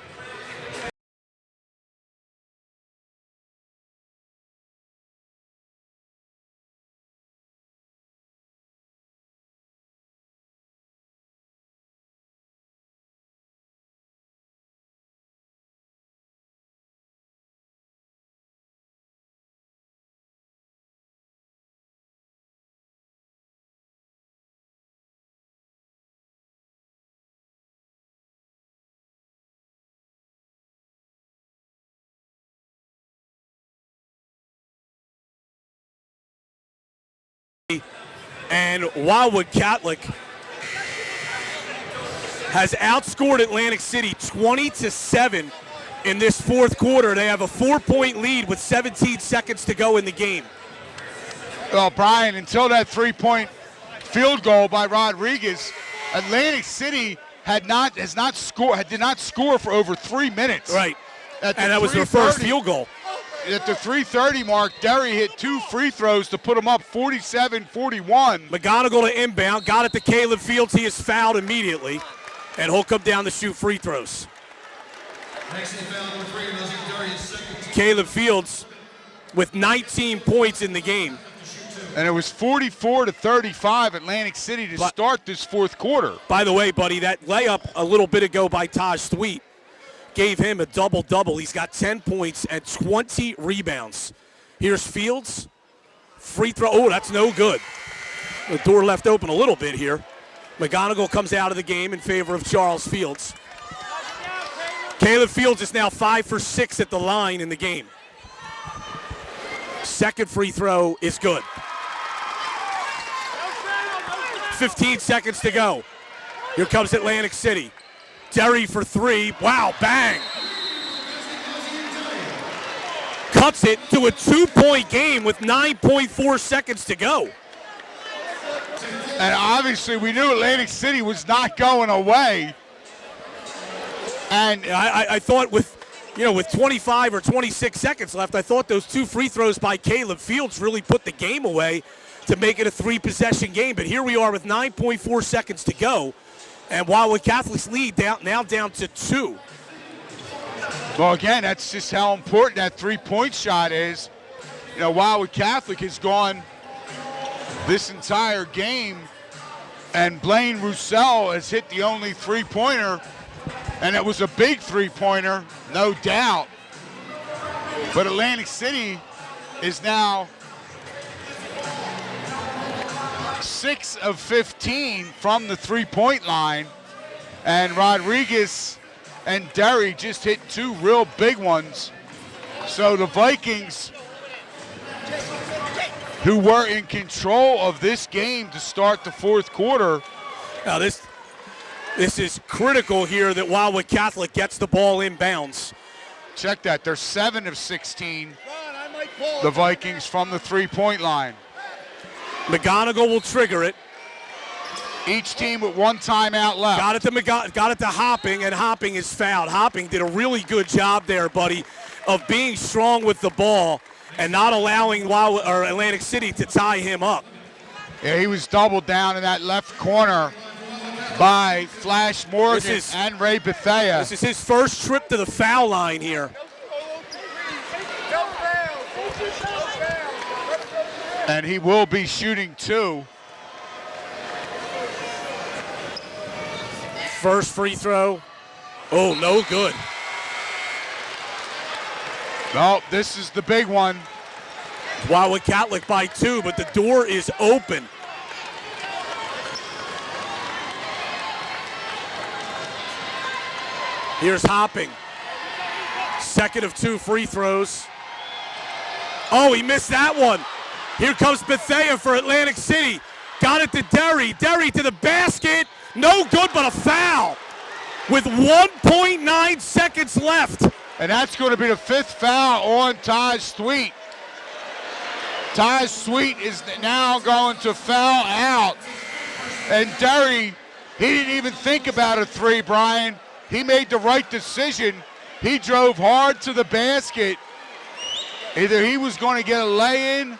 And Wildwood Catholic has outscored Atlantic City 20-7 in this fourth quarter. They have a 4-point lead with 17 seconds to go in the game. Well, Brian, until that 3-point field goal by Rodriguez, Atlantic City did not score for over 3 minutes. Right, and that was their first field goal. At the 3:30 mark, Derry hit 2 free throws to put them up 47-41. McGonigal to inbound, got it to Caleb Fields. He is fouled immediately, and he'll come down to shoot free throws. Caleb Fields with 19 points in the game. And it was 44-35 Atlantic City to start this fourth quarter. By the way, buddy, that layup a little bit ago by Taj Thweet gave him a double-double. He's got 10 points and 20 rebounds. Here's Fields. Free throw. Oh, that's no good. The door left open a little bit here. McGonigal comes out of the game in favor of Charles Fields. Caleb Fields is now 5 for 6 at the line in the game. Second free throw is good. 15 seconds to go. Here comes Atlantic City. Derry for three. Wow, bang. Cuts it to a 2-point game with 9.4 seconds to go. And obviously we knew Atlantic City was not going away. And I thought with 25 or 26 seconds left, I thought those two free throws by Caleb Fields really put the game away to make it a 3-possession game. But here we are with 9.4 seconds to go. And Wildwood Catholic's lead now down to 2. Well, again, that's just how important that three-point shot is. Wildwood Catholic has gone this entire game, and Blaine Roussel has hit the only three-pointer, and it was a big three-pointer, no doubt. But Atlantic City is now 6 of 15 from the three-point line, and Rodriguez and Derry just hit 2 real big ones. So the Vikings, who were in control of this game to start the fourth quarter. Now this is critical here that Wildwood Catholic gets the ball inbounds. Check that, they're 7 of 16, the Vikings, from the three-point line. McGonigal will trigger it. Each team with 1 timeout left. Got it to Hopping, and Hopping is fouled. Hopping did a really good job there, buddy, of being strong with the ball and not allowing Atlantic City to tie him up. Yeah, he was doubled down in that left corner by Flash Morgan and Ray Bethea. This is his first trip to the foul line here. And he will be shooting 2. First free throw. Oh, no good. No, this is the big one. Wildwood Catholic by 2, but the door is open. Here's Hopping. Second of 2 free throws. Oh, he missed that one. Here comes Bethea for Atlantic City. Got it to Derry. Derry to the basket. No good, but a foul with 1.9 seconds left. And that's going to be the 5th foul on Taj Thweet. Taj Thweet is now going to foul out. And Derry, he didn't even think about a 3, Brian. He made the right decision. He drove hard to the basket. Either he was going to get a lay-in,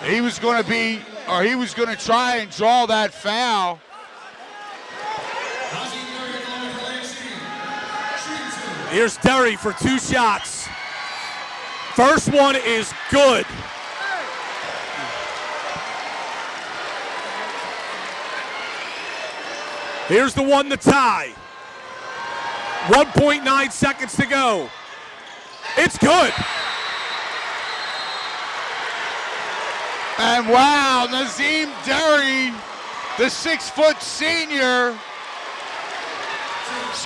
he was going to try and draw that foul. Here's Derry for 2 shots. First one is good. Here's the one to tie. 1.9 seconds to go. It's good. And wow, Nazim Derry, the 6-foot senior,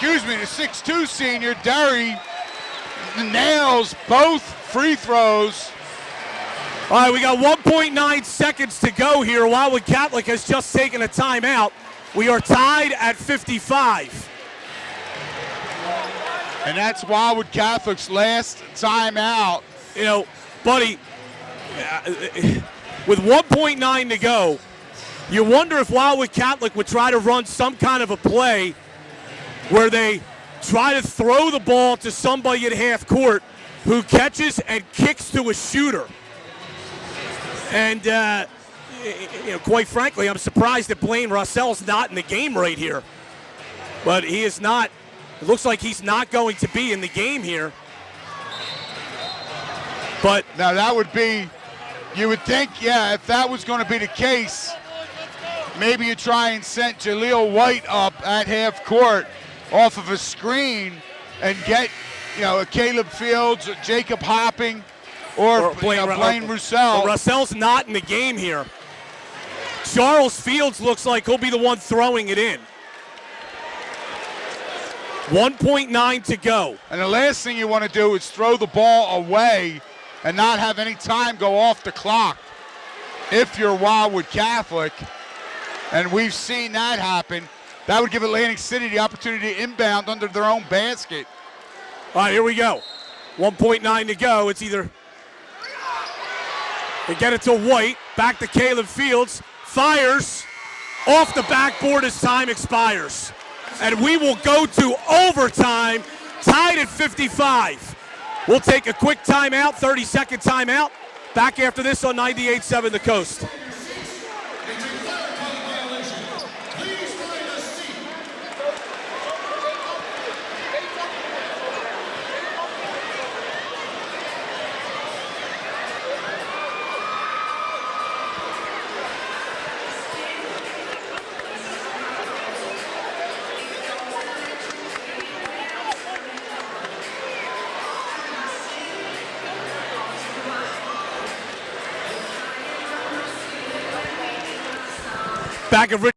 the 6'2" senior, Derry, nails both free throws. All right, we got 1.9 seconds to go here. Wildwood Catholic has just taken a timeout. We are tied at 55. And that's Wildwood Catholic's last timeout. Buddy, with 1.9 to go, you wonder if Wildwood Catholic would try to run some kind of a play where they try to throw the ball to somebody at half court who catches and kicks to a shooter. And, quite frankly, I'm surprised that Blaine Russell's not in the game right here. But he is not. It looks like he's not going to be in the game here. But now that would be You would think, yeah, if that was going to be the case, maybe you try and send Jaleel White up at half court off of a screen and get, a Caleb Fields or Jacob Hopping or Blaine Roussel. Roussell's not in the game here. Charles Fields looks like he'll be the one throwing it in. 1.9 to go. And the last thing you want to do is throw the ball away and not have any time go off the clock if you're Wildwood Catholic. And we've seen that happen. That would give Atlantic City the opportunity to inbound under their own basket. All right, here we go. 1.9 to go. It's either they get it to White, back to Caleb Fields, fires off the backboard as time expires. And we will go to overtime, tied at 55. We'll take a quick timeout, 30-second timeout. Back after this on 98.7 The Coast. Back of Rich.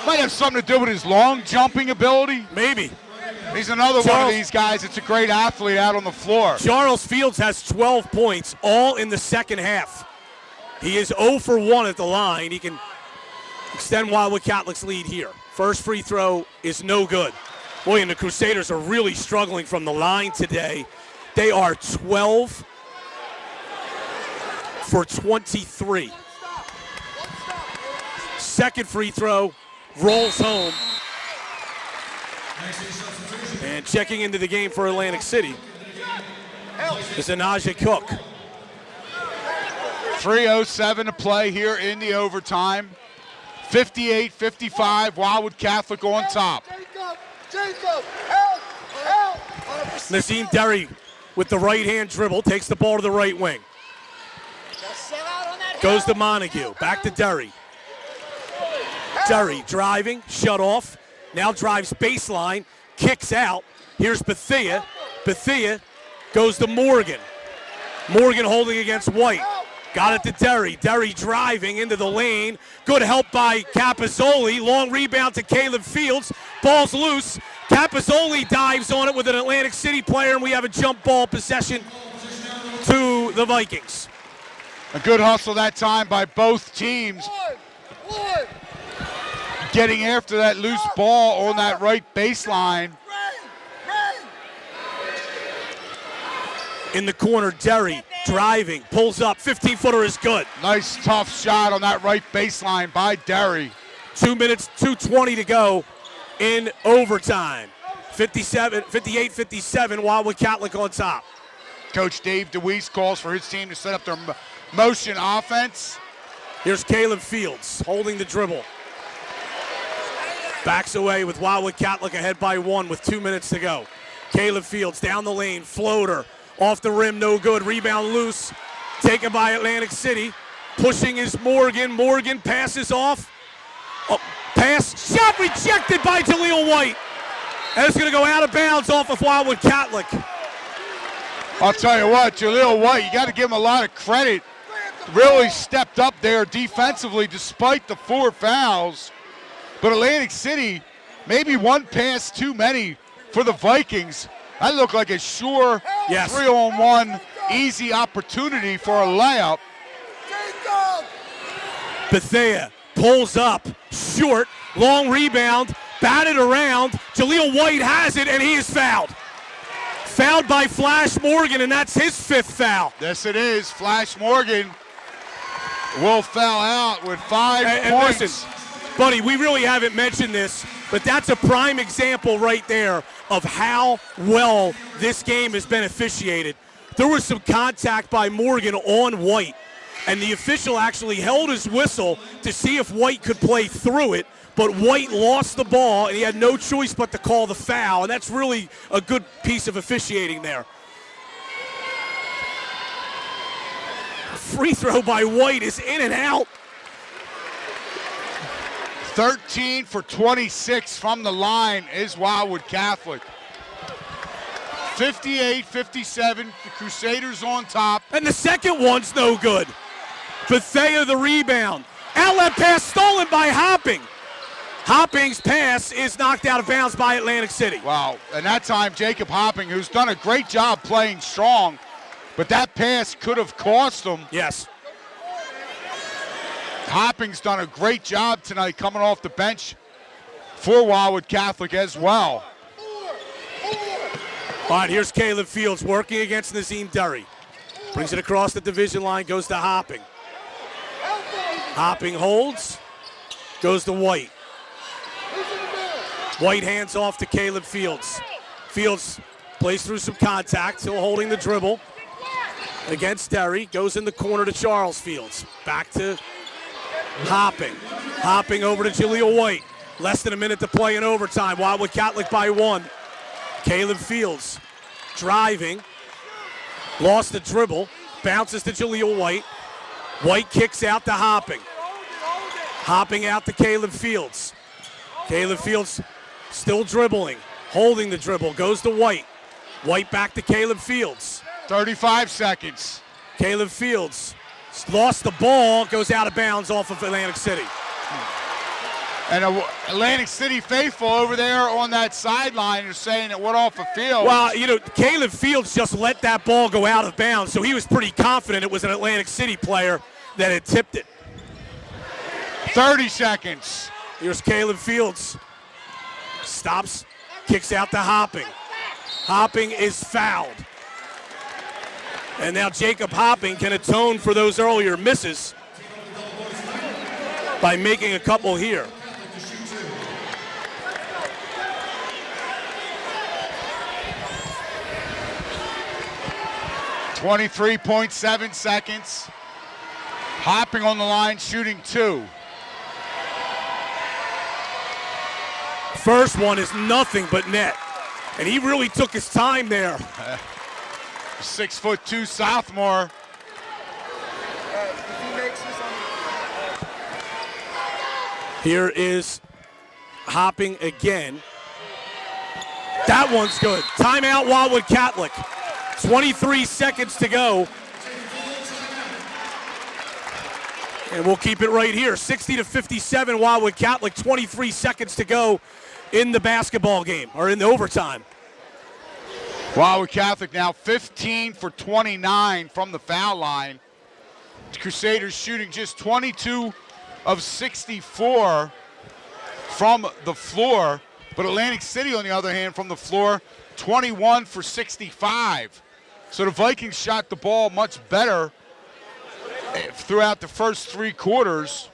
Might have something to do with his long jumping ability. Maybe. He's another one of these guys that's a great athlete out on the floor. Charles Fields has 12 points, all in the second half. He is 0 for 1 at the line. He can extend Wildwood Catholic's lead here. First free throw is no good. Boy, and the Crusaders are really struggling from the line today. They are 12 for 23. Second free throw rolls home. And checking into the game for Atlantic City is Anaja Cook. 3:07 to play here in the overtime. 58-55, Wildwood Catholic on top. Jacob, help. Nazim Derry with the right-hand dribble, takes the ball to the right wing. Goes to Montague, back to Derry. Derry driving, shut off, now drives baseline, kicks out. Here's Bethea. Bethea goes to Morgan. Morgan holding against White. Got it to Derry. Derry driving into the lane. Good help by Capozzoli. Long rebound to Caleb Fields. Ball's loose. Capozzoli dives on it with an Atlantic City player, and we have a jump ball possession to the Vikings. A good hustle that time by both teams. Getting after that loose ball on that right baseline. In the corner, Derry driving, pulls up, 15-footer is good. Nice tough shot on that right baseline by Derry. 2 minutes, 2:20 to go in overtime. 58-57, Wildwood Catholic on top. Coach Dave DeWeese calls for his team to set up their motion offense. Here's Caleb Fields holding the dribble. Backs away with Wildwood Catholic ahead by 1 with 2 minutes to go. Caleb Fields down the lane, floater. Off the rim, no good. Rebound loose. Taken by Atlantic City. Pushing is Morgan. Morgan passes off. Oh, pass. Shot rejected by Jaleel White. And it's going to go out of bounds off of Wildwood Catholic. I'll tell you what, Jaleel White, you got to give him a lot of credit. Really stepped up there defensively despite the 4 fouls. But Atlantic City, maybe one pass too many for the Vikings. That looked like a sure 3-on-1 easy opportunity for a layup. Bethea pulls up, short, long rebound, batted around. Jaleel White has it, and he is fouled. Fouled by Flash Morgan, and that's his 5th foul. Yes, it is. Flash Morgan will foul out with 5 points. Listen, buddy, we really haven't mentioned this, but that's a prime example right there of how well this game has been officiated. There was some contact by Morgan on White, and the official actually held his whistle to see if White could play through it, but White lost the ball, and he had no choice but to call the foul, and that's really a good piece of officiating there. Free throw by White is in and out. 13 for 26 from the line is Wildwood Catholic. 58-57, the Crusaders on top. And the second one's no good. Bethea the rebound. Outlet pass stolen by Hopping. Hopping's pass is knocked out of bounds by Atlantic City. Wow, and that time Jacob Hopping, who's done a great job playing strong, but that pass could have cost him. Yes. Hopping's done a great job tonight coming off the bench for Wildwood Catholic as well. All right, here's Caleb Fields working against Nazim Derry. Brings it across the division line, goes to Hopping. Hopping holds, goes to White. White hands off to Caleb Fields. Fields plays through some contact, still holding the dribble against Derry. Goes in the corner to Charles Fields. Back to Hopping. Hopping over to Jaleel White. Less than a minute to play in overtime. Wildwood Catholic by 1. Caleb Fields driving. Lost the dribble. Bounces to Jaleel White. White kicks out to Hopping. Hopping out to Caleb Fields. Caleb Fields still dribbling. Holding the dribble. Goes to White. White back to Caleb Fields. 35 seconds. Caleb Fields lost the ball, goes out of bounds off of Atlantic City. And Atlantic City faithful over there on that sideline are saying it went off the field. Well, you know, Caleb Fields just let that ball go out of bounds, so he was pretty confident it was an Atlantic City player that had tipped it. 30 seconds. Here's Caleb Fields. Stops, kicks out to Hopping. Hopping is fouled. And now Jacob Hopping can atone for those earlier misses by making a couple here. .7 seconds. Hopping on the line, shooting 2. First one is nothing but net. And he really took his time there. 6'2" sophomore. Here is Hopping again. That one's good. Timeout, Wildwood Catholic. 23 seconds to go. And we'll keep it right here. 60-57, Wildwood Catholic. 23 seconds to go in the basketball game, or in the overtime. Wildwood Catholic now 15 for 29 from the foul line. Crusaders shooting just 22 of 64 from the floor. But Atlantic City, on the other hand, from the floor, 21 for 65. So the Vikings shot the ball much better throughout the first 3 quarters.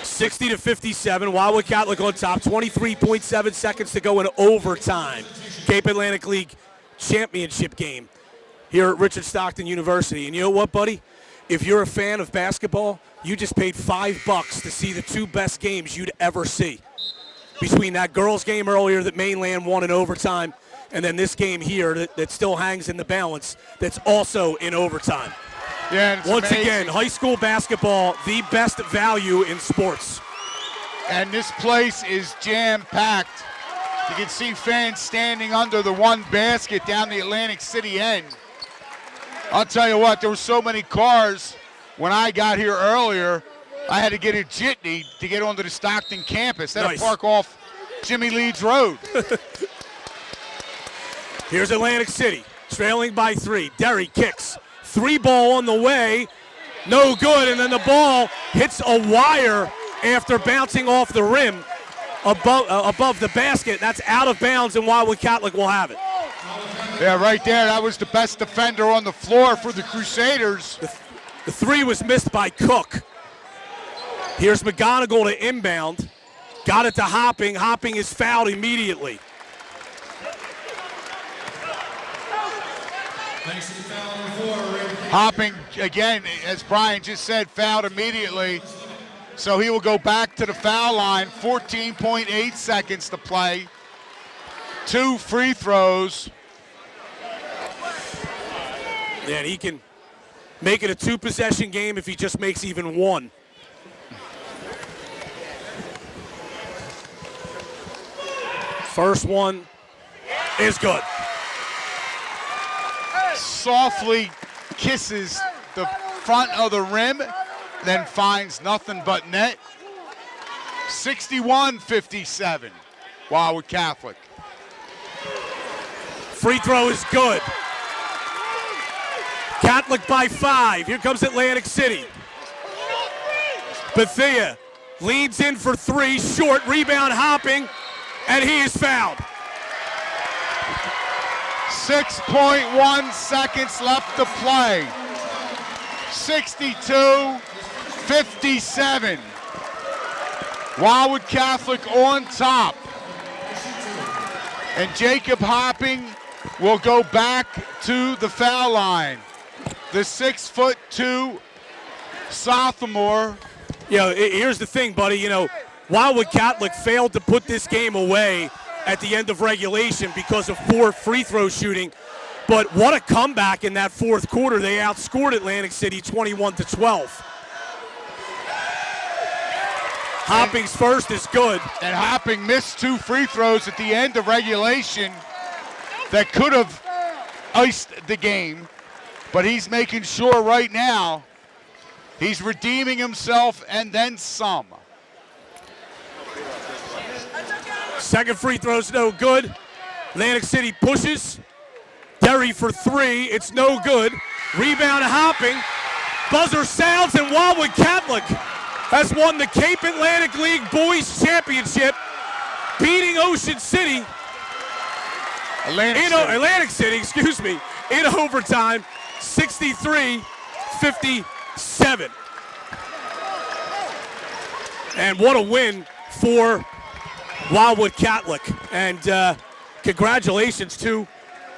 60-57, Wildwood Catholic on top, 23.7 seconds to go in overtime. Cape Atlantic League championship game here at Richard Stockton University. And you know what, buddy? If you're a fan of basketball, you just paid $5 to see the 2 best games you'd ever see. Between that girls' game earlier that Mainland won in overtime, and then this game here that still hangs in the balance that's also in overtime. Yeah, Once amazing. again, high school basketball, the best value in sports. And this place is jam-packed. You can see fans standing under the one basket down the Atlantic City end. I'll tell you what, there were so many cars when I got here earlier, I had to get a jitney to get onto the Stockton campus. Had to park off Jimmy Leeds Road. Here's Atlantic City, trailing by 3. Derry kicks. 3 ball on the way, no good, and then the ball hits a wire after bouncing off the rim above the basket. That's out of bounds, and Wildwood Catholic will have it. Yeah, right there, that was the best defender on the floor for the Crusaders. The 3 was missed by Cook. Here's McGonigal to inbound. Got it to Hopping. Hopping is fouled immediately. Hopping, again, as Brian just said, fouled immediately. So he will go back to the foul line. 14.8 seconds to play. 2 free throws. Yeah, and he can make it a 2-possession game if he just makes even 1. First one is good. Softly kisses the front of the rim, then finds nothing but net. 61-57, Wildwood Catholic. Free throw is good. Catholic by 5. Here comes Atlantic City. Bethea leads in for 3, short, rebound Hopping, and he is fouled. 6.1 seconds left to play. 62-57. Wildwood Catholic on top. And Jacob Hopping will go back to the foul line. The 6'2" sophomore. Here's the thing, buddy. Wildwood Catholic failed to put this game away at the end of regulation because of poor free throw shooting. But what a comeback in that 4th quarter. They outscored Atlantic City 21-12. Hopping's first is good. And Hopping missed 2 free throws at the end of regulation that could have iced the game. But he's making sure right now he's redeeming himself and then some. Second free throw's no good. Atlantic City pushes. Derry for 3. It's no good. Rebound Hopping. Buzzer sounds, and Wildwood Catholic has won the Cape Atlantic League Boys Championship, beating Ocean City. Atlantic City, in overtime, 63-57. And what a win for Wildwood Catholic. And congratulations to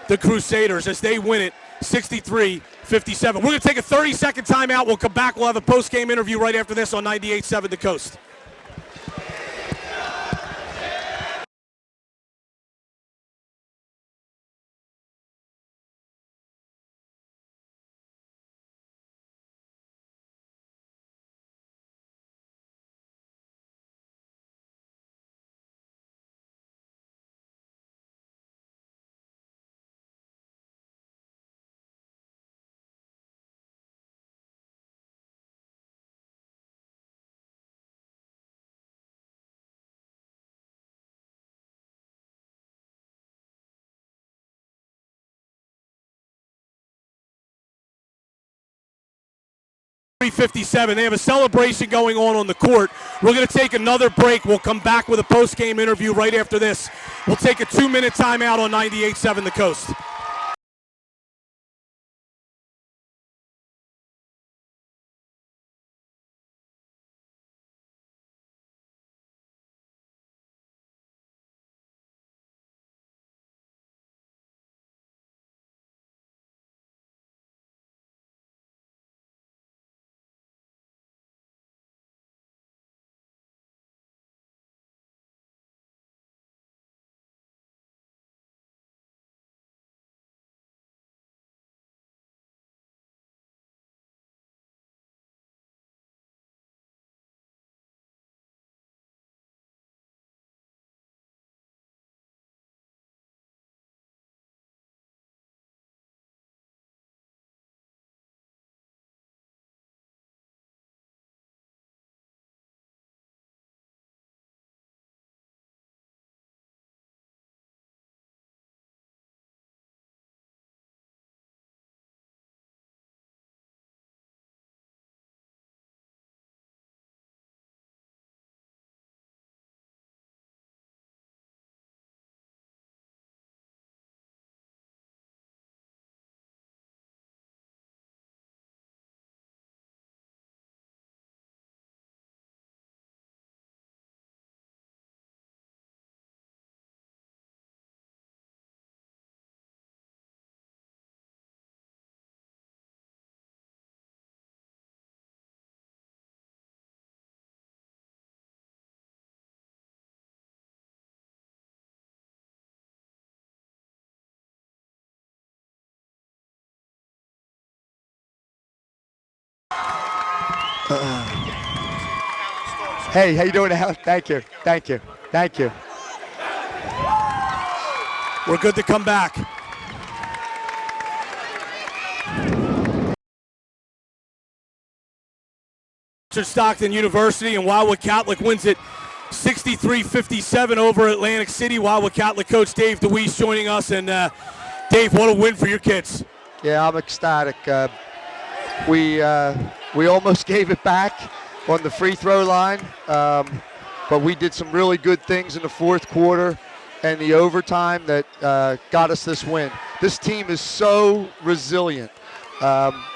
the Crusaders as they win it 63-57. We're going to take a 30-second timeout. We'll come back. We'll have a post-game interview right after this on 98.7 The Coast. 63-57. They have a celebration going on the court. We're going to take another break. We'll come back with a post-game interview right after this. We'll take a 2-minute timeout on 98.7 The Coast. Hey, how you doing, Al? Thank you. We're good to come back. Stockton University, and Wildwood Catholic wins it 63-57 over Atlantic City. Wildwood Catholic coach Dave DeWeese joining us. And Dave, what a win for your kids. Yeah, I'm ecstatic. We almost gave it back on the free throw line, but we did some really good things in the fourth quarter and the overtime that got us this win. This team is so resilient.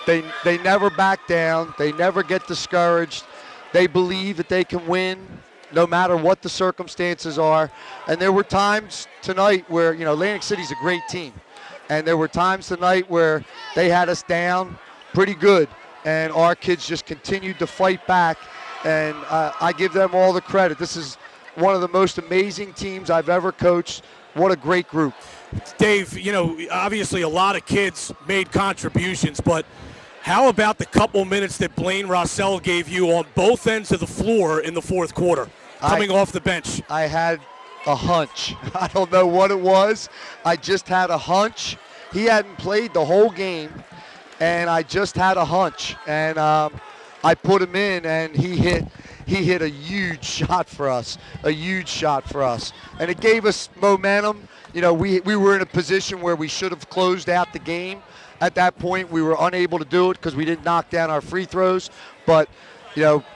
They never back down. They never get discouraged. They believe that they can win no matter what the circumstances are. And there were times tonight where, Atlantic City's a great team. And there were times tonight where they had us down pretty good. And our kids just continued to fight back. And I give them all the credit. This is one of the most amazing teams I've ever coached. What a great group. Dave, obviously a lot of kids made contributions, but how about the couple minutes that Blaine Rossell gave you on both ends of the floor in the fourth quarter, coming off the bench? I had a hunch. I don't know what it was. I just had a hunch. He hadn't played the whole game, and I just had a hunch. And I put him in, and he hit a huge shot for us, And it gave us momentum. We were in a position where we should have closed out the game. At that point, we were unable to do it because we didn't knock down our free throws. But, to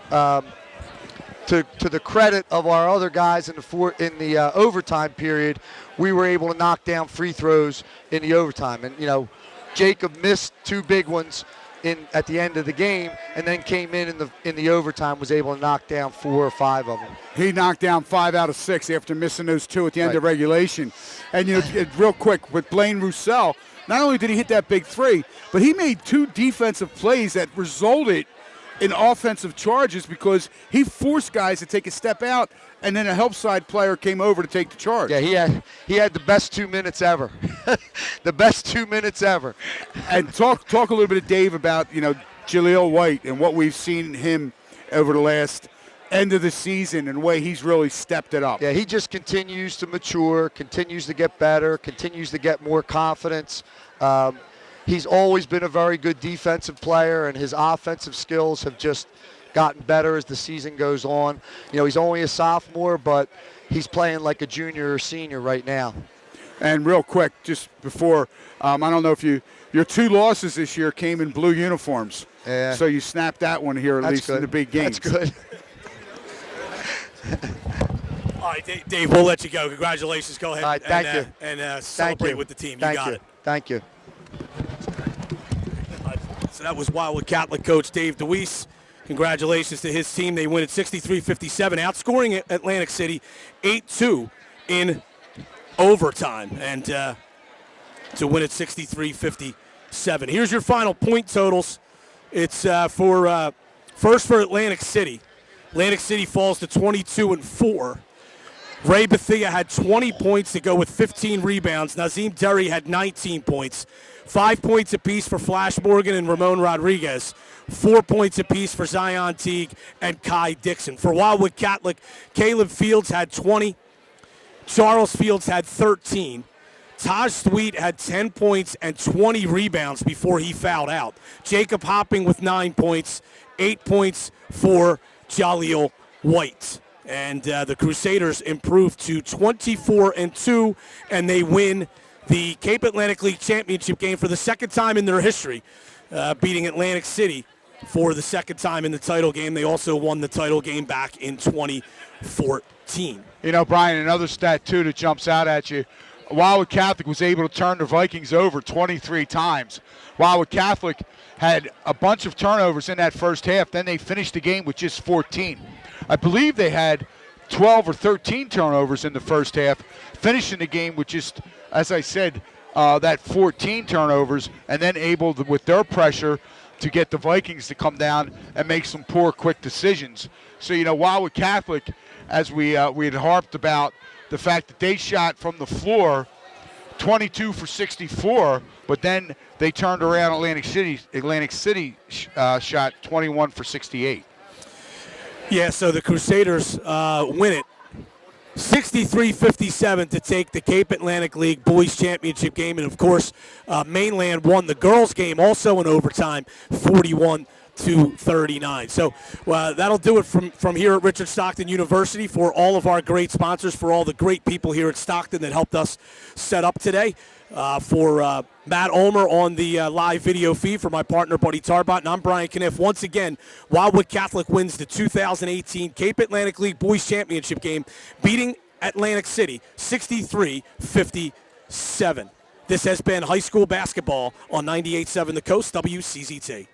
the credit of our other guys in the overtime period, we were able to knock down free throws in the overtime. And, Jacob missed two big ones at the end of the game, and then came in the overtime, was able to knock down 4 or 5 of them. He knocked down 5 out of 6 after missing those 2 at the end of regulation. And real quick, with Blaine Rossell, not only did he hit that big 3, but he made 2 defensive plays that resulted in offensive charges because he forced guys to take a step out, and then a help side player came over to take the charge. Yeah, he had the best 2 minutes ever. The best 2 minutes ever. And talk a little bit to Dave about, Jaleel White and what we've seen in him over the last end of the season and the way he's really stepped it up. Yeah, he just continues to mature, continues to get better, continues to get more confidence. He's always been a very good defensive player, and his offensive skills have just gotten better as the season goes on. He's only a sophomore, but he's playing like a junior or senior right now. And real quick, just before, I don't know if your 2 losses this year came in blue uniforms. Yeah. So you snapped that one here, at least in the big games. That's good. All right, Dave, we'll let you go. Congratulations. Go ahead. All right, thank you. And celebrate with the team. You got it. Thank you. So that was Wildwood Catholic coach Dave DeWeese. Congratulations to his team. They win at 63-57, outscoring Atlantic City 8-2 in overtime, and to win at 63-57. Here's your final point totals. It's first for Atlantic City. Atlantic City falls to 22-4. Ray Bethia had 20 points to go with 15 rebounds. Nazim Derry had 19 points. 5 points apiece for Flash Morgan and Ramon Rodriguez. 4 points apiece for Zion Teague and Kai Dixon. For Wildwood Catholic, Caleb Fields had 20. Charles Fields had 13. Taj Sweet had 10 points and 20 rebounds before he fouled out. Jacob Hopping with 9 points. 8 points for Jaleel White. And the Crusaders improved to 24-2, and they win the Cape Atlantic League Championship game for the second time in their history, beating Atlantic City for the second time in the title game. They also won the title game back in 2014. You know, Brian, another stat, too, that jumps out at you. Wildwood Catholic was able to turn the Vikings over 23 times. Wildwood Catholic had a bunch of turnovers in that first half. Then they finished the game with just 14. I believe they had 12 or 13 turnovers in the first half, finishing the game with just, as I said, that 14 turnovers, and then able to, with their pressure, to get the Vikings to come down and make some poor, quick decisions. So, you know, Wildwood Catholic, as we had harped about, the fact that they shot from the floor 22 for 64, but then they turned around Atlantic City shot 21 for 68. Yeah, so the Crusaders win it 63-57 to take the Cape Atlantic League Boys Championship game. And, of course, Mainland won the girls game also in overtime, 41-39. So that'll do it from here at Richard Stockton University. For all of our great sponsors, for all the great people here at Stockton that helped us set up today. For Matt Ulmer on the live video feed, for my partner Buddy Tarbot, and I'm Brian Kniff. Once again, Wildwood Catholic wins the 2018 Cape Atlantic League Boys Championship game, beating Atlantic City 63-57. This has been high school basketball on 98.7 The Coast, WCZT.